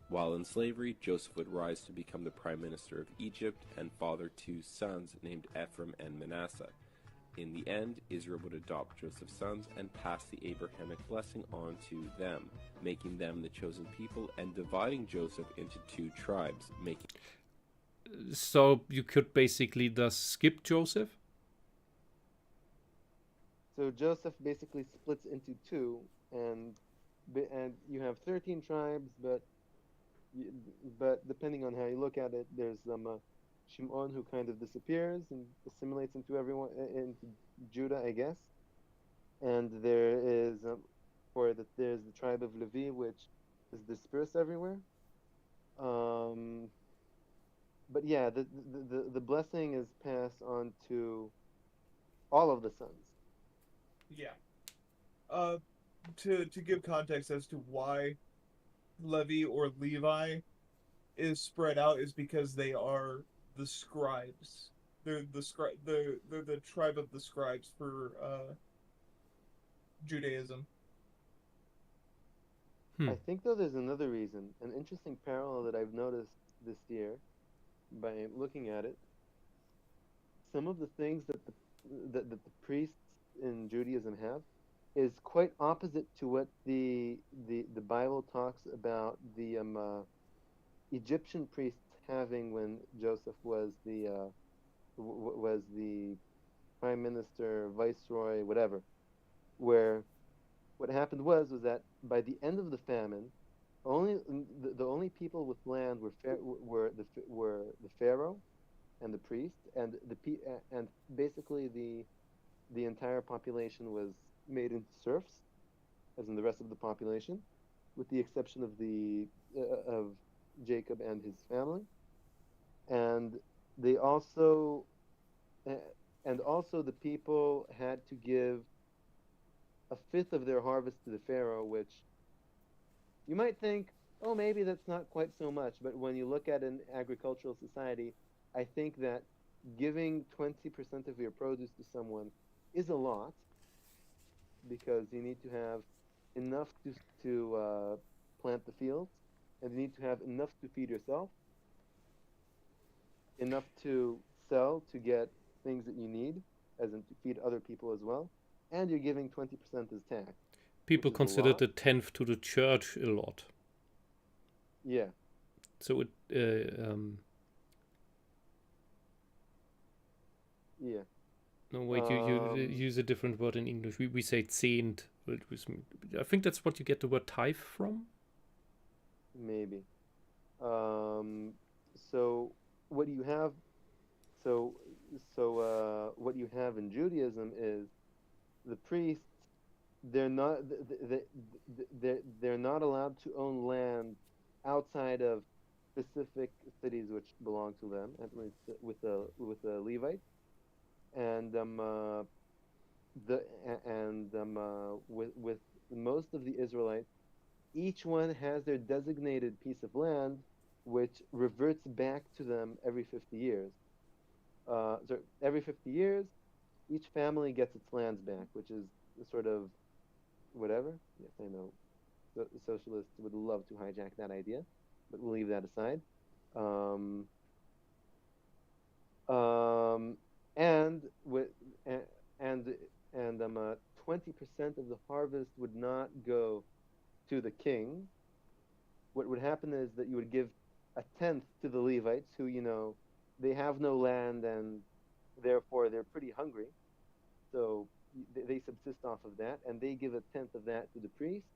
While in slavery, Joseph would rise to become the prime minister of Egypt and father two sons named Ephraim and Manasseh. In the end, Israel would adopt Joseph's sons and pass the Abrahamic blessing on to them, making them the chosen people and dividing Joseph into two tribes, making... So you could basically thus skip Joseph? So Joseph basically splits into two, and you have 13 tribes, but depending on how you look at it, there's Shimon, who kind of disappears and assimilates into everyone, into Judah, I guess. And there is there's the tribe of Levi, which is dispersed everywhere. But yeah, the blessing is passed on to all of the sons. Yeah. To give context as to why Levi or Levi is spread out is because they are the scribes. They're the tribe of the scribes for Judaism. Hmm. I think though there's another reason, an interesting parallel that I've noticed this year by looking at it. Some of the things that the priests in Judaism have is quite opposite to what the Bible talks about the Egyptian priests having when Joseph was was the prime minister, viceroy, whatever. Where what happened was that by the end of the famine, only the only people with land were the pharaoh and the priest, and and basically the entire population was made into serfs, as in the rest of the population, with the exception of the of Jacob and his family, and they also uh, and also the people had to give a fifth of their harvest to the pharaoh, which you might think, oh, maybe that's not quite so much, but when you look at an agricultural society, I think that giving 20% of your produce to someone is a lot because you need to have enough to plant the fields, and you need to have enough to feed yourself, enough to sell to get things that you need, as in to feed other people as well, and you're giving 20% as tax, which People is a consider lot. the tenth to the church a lot. Yeah. So it Yeah. no wait, you use a different word in English. We say zehnt. I think that's what you get the word tithe from. Maybe. So what you have, so what you have in Judaism is the priests. They're not they're not allowed to own land outside of specific cities which belong to them, at least with the Levites, and the and with most of the Israelites, each one has their designated piece of land, which reverts back to them every 50 years. So every 50 years, each family gets its lands back, which is sort of whatever. Yes, I know. The socialists would love to hijack that idea, but we'll leave that aside. Um, um, and with and and 20% of the harvest would not go to the king. What would happen is that you would give a tenth to the Levites, who they have no land and therefore they're pretty hungry. So they subsist off of that, and they give a tenth of that to the priest.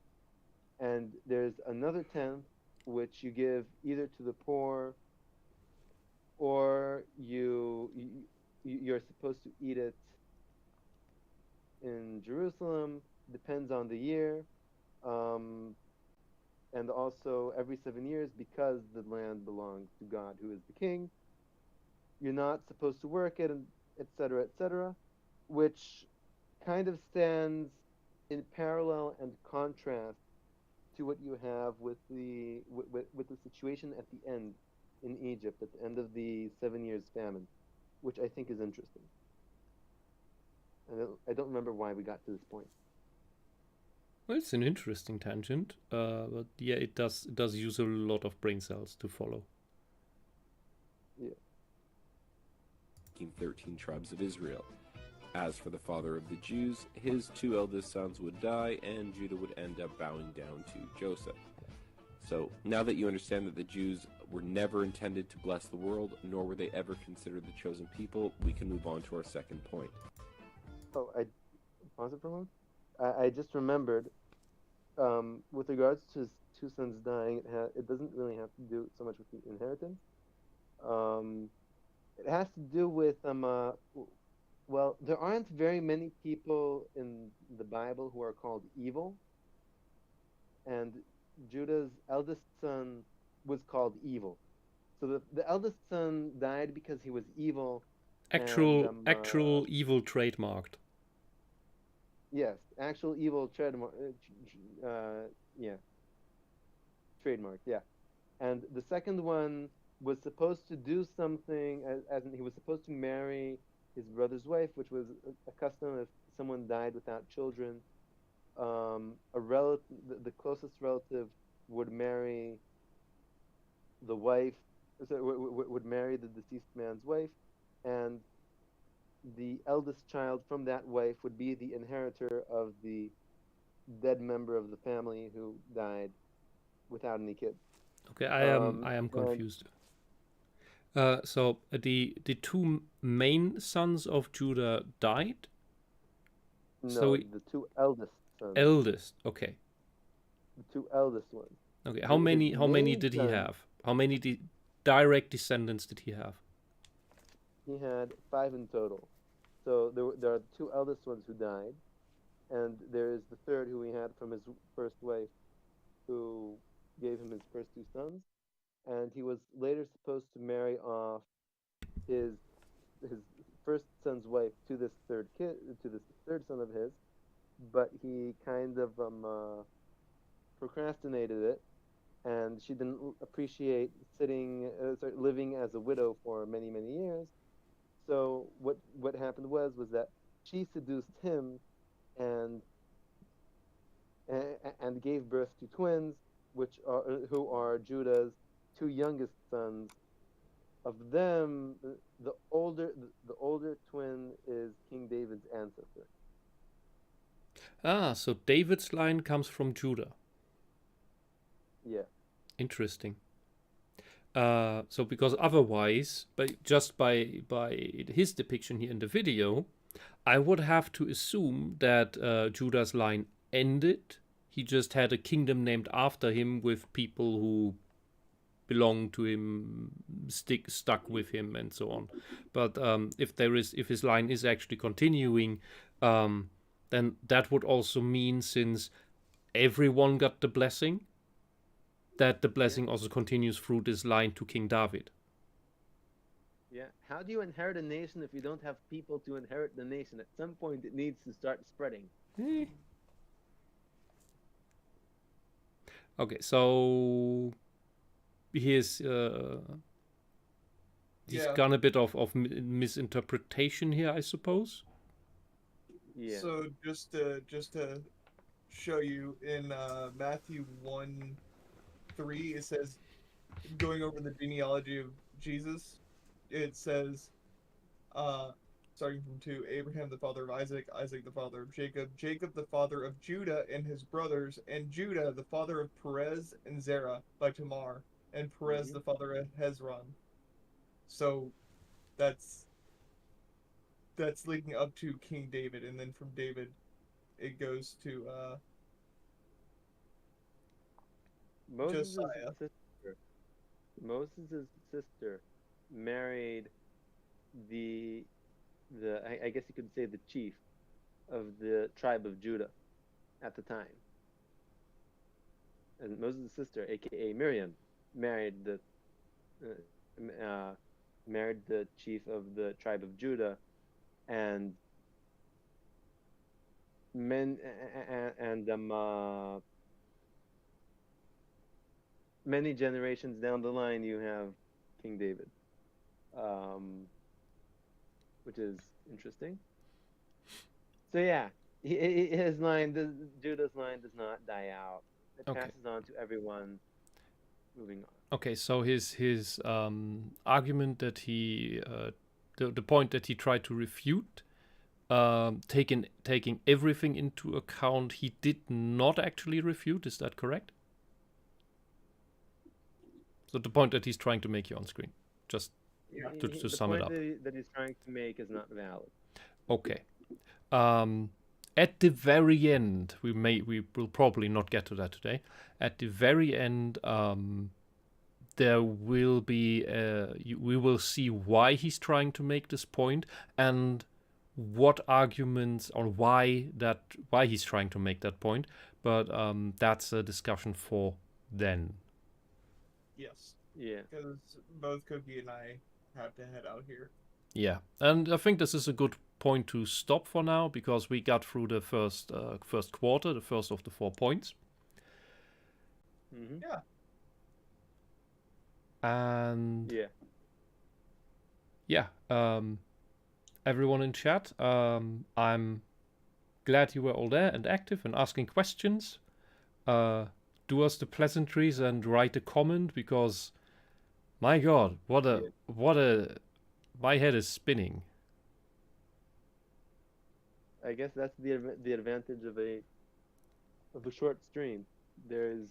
And there's another tenth which you give either to the poor or you're supposed to eat it in Jerusalem. Depends on the year. Um, and also every 7 years, because the land belongs to God, who is the king, you're not supposed to work it, and etc., which kind of stands in parallel and contrast to what you have with with the situation at the end in Egypt, at the end of the 7 years famine, which I think is interesting. And I don't remember why we got to this point. Well, it's an interesting tangent, but yeah, it does use a lot of brain cells to follow. Yeah. 13 tribes of Israel. As for the father of the Jews, his two eldest sons would die, and Judah would end up bowing down to Joseph. So, now that you understand that the Jews were never intended to bless the world, nor were they ever considered the chosen people, we can move on to our second point. Oh, I pause it for a moment. I just remembered, with regards to his two sons dying, it doesn't really have to do so much with the inheritance. It has to do with well, there aren't very many people in the Bible who are called evil, and Judah's eldest son was called evil. So the eldest son died because he was evil, Actual evil trademarked. Yes, actual evil trademark. Yeah, trademark. Yeah, and the second one was supposed to do something, as in he was supposed to marry his brother's wife, which was a custom if someone died without children. A relative, the closest relative, would marry the wife, so would marry the deceased man's wife, and the eldest child from that wife would be the inheritor of the dead member of the family who died without any kids. Okay, I am confused. So the two main sons of Judah died? No, So the two eldest sons. Eldest, okay. The two eldest ones. Okay, how many did he have? How many direct descendants did he have? He had 5 in total. So there are the two eldest ones who died, and there is the third who he had from his first wife, who gave him his first 2 sons, and he was later supposed to marry off his first son's wife to this third son of his, but he kind of procrastinated it, and she didn't appreciate living as a widow for many years. So what happened was that she seduced him and gave birth to twins, who are Judah's 2 youngest sons. Of them, the older twin is King David's ancestor. Ah, so David's line comes from Judah. Yeah. Interesting. So because otherwise, just by his depiction here in the video, I would have to assume that Judah's line ended. He just had a kingdom named after him with people who belonged to him, stuck with him, and so on. But if his line is actually continuing, then that would also mean, since everyone got the blessing, that the blessing also continues through this line to King David. Yeah. How do you inherit a nation if you don't have people to inherit the nation? At some point, it needs to start spreading. Okay, so here's gone a bit of misinterpretation here, I suppose. Yeah. So just to show you, in Matthew 1:3, it says, going over the genealogy of Jesus, it says, starting from 2, Abraham the father of Isaac, Isaac the father of Jacob, Jacob the father of Judah and his brothers, and Judah the father of Perez and Zerah by Tamar, and Perez the father of Hezron. So that's leading up to King David, and then from David it goes to Josiah. Moses' sister married I guess you could say the chief of the tribe of Judah at the time. And Moses' sister, aka Miriam, married the chief of the tribe of Judah, and many generations down the line, you have King David, which is interesting. So yeah, Judah's line does not die out. It passes on to everyone. Moving on. Okay, so his argument that he the point that he tried to refute, taking everything into account, he did not actually refute. Is that correct? So the point that he's trying to make here on screen, just to sum it up. The point that he's trying to make is not valid. Okay. At the very end, we will probably not get to that today. At the very end, there will be we will see why he's trying to make this point and what arguments or why he's trying to make that point. But that's a discussion for then. Yes. Yeah. Because both Cookie and I have to head out here. Yeah, and I think this is a good point to stop for now because we got through the first quarter, the first of the 4 points. Mm-hmm. Yeah. And Yeah. everyone in chat, I'm glad you were all there and active and asking questions. Do us the pleasantries and write a comment because, my God, what a my head is spinning. I guess that's the advantage of a short stream. There's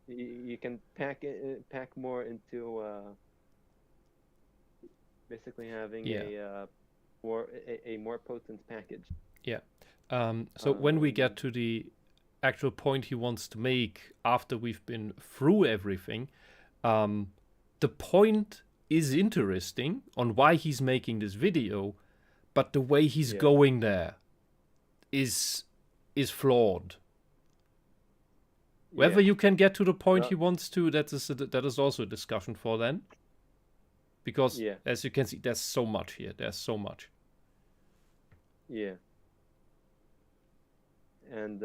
you can pack more into basically having a more potent package. Yeah. So when we get to the actual point he wants to make after we've been through everything, the point is interesting on why he's making this video, but the way he's going there is flawed. Whether you can get to the point he wants to, that is also a discussion for then. Because as you can see, there's so much here. There's so much. Yeah. And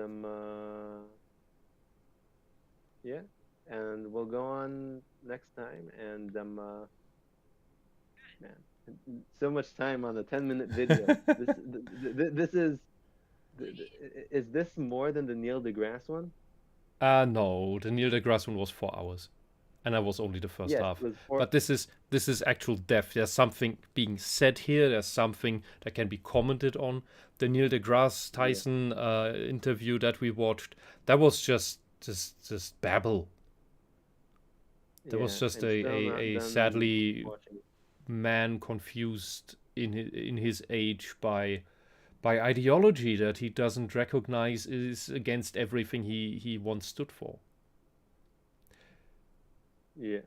and we'll go on next time. And man, so much time on a 10-minute video. This is this more than the Neil deGrasse one? No, the Neil deGrasse one was 4 hours, and that was only the first half. But this is actual depth. There's something being said here. There's something that can be commented on. The Neil deGrasse Tyson interview that we watched, that was just babble. There was just a sadly man confused in his age by ideology that he doesn't recognize is against everything he once stood for. Yeah.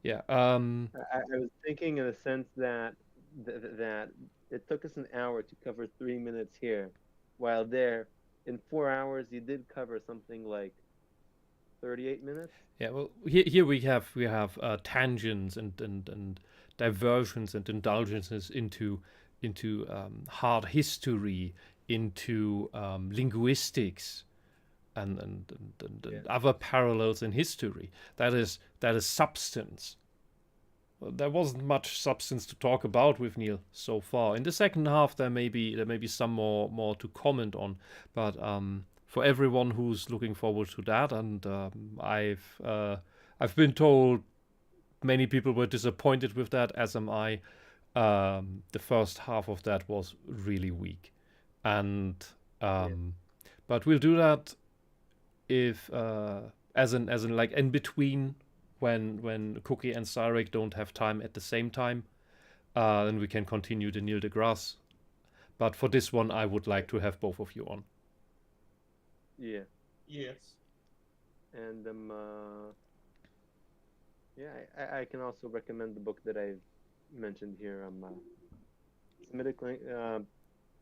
Yeah. I was thinking in a sense that that it took us an hour to cover 3 minutes here, while there in 4 hours you did cover something like 38 minutes. Yeah. Well, here we have tangents and diversions and indulgences into hard history, into linguistics, and other parallels in history. That is substance. Well, there wasn't much substance to talk about with Neil so far. In the second half, there may be some more to comment on, but for everyone who's looking forward to that, and I've been told many people were disappointed with that, as am I. The first half of that was really weak, and but we'll do that if as in like in between when Cookie and Cyrek don't have time at the same time, then we can continue the Neil deGrasse. But for this one, I would like to have both of you on. Yeah. Yes. And I can also recommend the book that I've mentioned here. Semitic,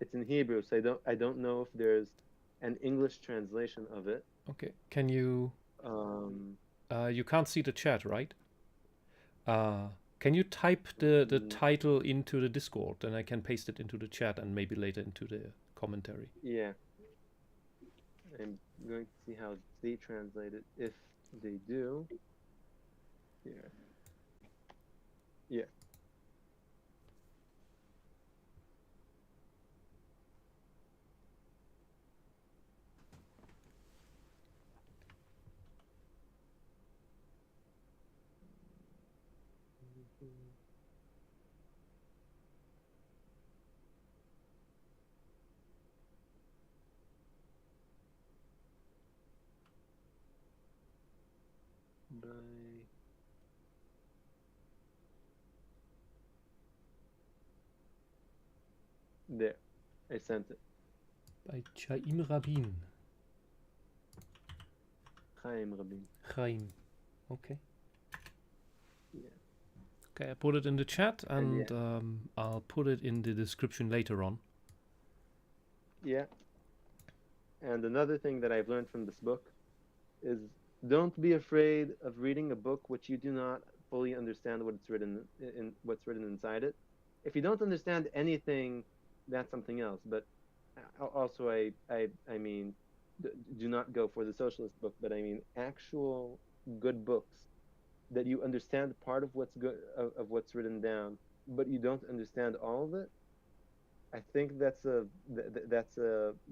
it's in Hebrew, so I don't know if there's an English translation of it. Okay. Can you? You can't see the chat, right? Can you type the title into the Discord? Then I can paste it into the chat and maybe later into the commentary. Yeah. I'm going to see how they translate it, if they do. Here. Yeah. There, I sent it. By Chaim Rabin. Chaim Rabin. Chaim. Okay. Yeah. Okay, I put it in the chat, and I'll put it in the description later on. Yeah. And another thing that I've learned from this book is don't be afraid of reading a book which you do not fully understand what's written inside it. If you don't understand anything, that's something else. But also, I mean, do not go for the socialist book, but I mean actual good books that you understand part of what's good of what's written down, but you don't understand all of it. I think that's a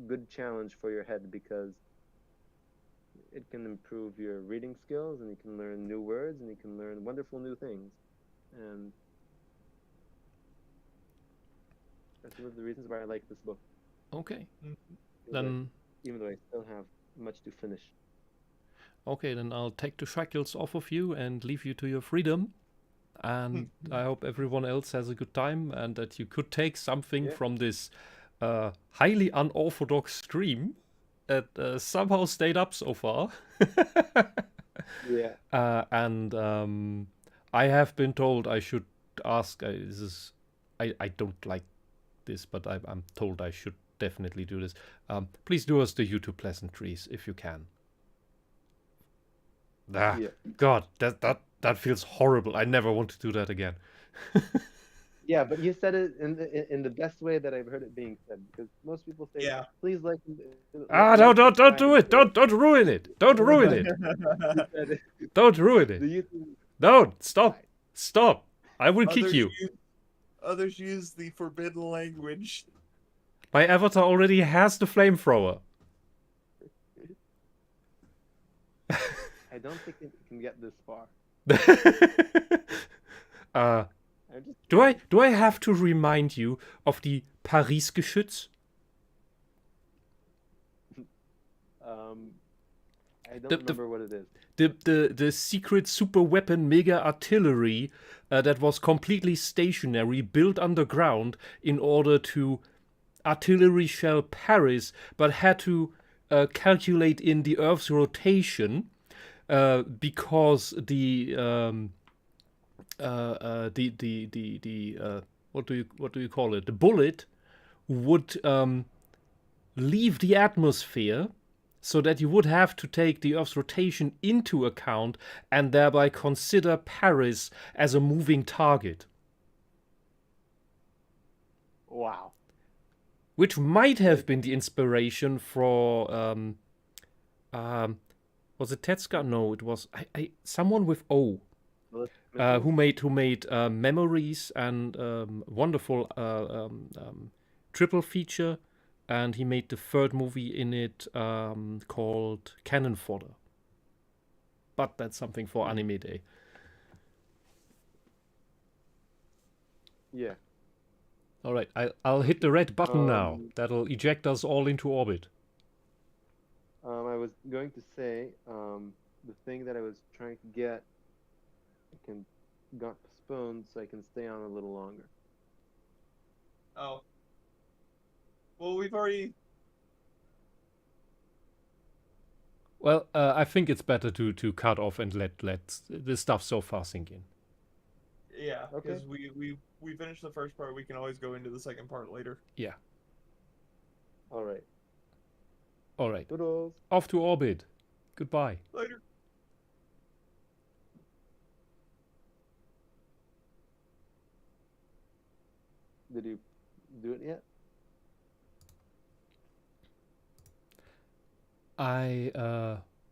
good challenge for your head, because it can improve your reading skills, and you can learn new words, and you can learn wonderful new things. And that's one of the reasons why I like this book. Okay. Mm-hmm. Then Even though I still have much to finish. Okay, then I'll take the shackles off of you and leave you to your freedom. And I hope everyone else has a good time, and that you could take something from this highly unorthodox stream that somehow stayed up so far. Yeah. And I have been told I should ask. I don't like this, but I'm told I should definitely do this. Please do us the YouTube pleasantries if you can. Yeah. God, that feels horrible. I never want to do that again. Yeah, but you said it in the best way that I've heard it being said, because most people say, Yeah. please like. Don't do it. Don't ruin it. Don't ruin it. Don't ruin it. Don't stop. I will kick you. Others use the forbidden language. My avatar already has the flamethrower. I don't think it can get this far. Do I have to remind you of the Paris-Geschütz? I don't remember what it is. The secret super weapon mega artillery that was completely stationary, built underground in order to artillery shell Paris, but had to calculate in the Earth's rotation because the what do you call it? The bullet would leave the atmosphere, so that you would have to take the Earth's rotation into account and thereby consider Paris as a moving target. Wow. Which might have been the inspiration for was it Tetsuka? No, it was someone with O. Who made Memories and wonderful triple feature, and he made the third movie in it called Cannon Fodder. But that's something for Anime Day. Yeah. All right, I'll hit the red button now. That'll eject us all into orbit. I was going to say the thing that I was trying to get got postponed, so I can stay on a little longer. Oh. Well, we've already... Well, I think it's better to cut off and let the stuff so far sink in. Yeah, because Okay. we finished the first part. We can always go into the second part later. Yeah. All right. All right. Toodles. Off to orbit. Goodbye. Later. Did you do it yet? I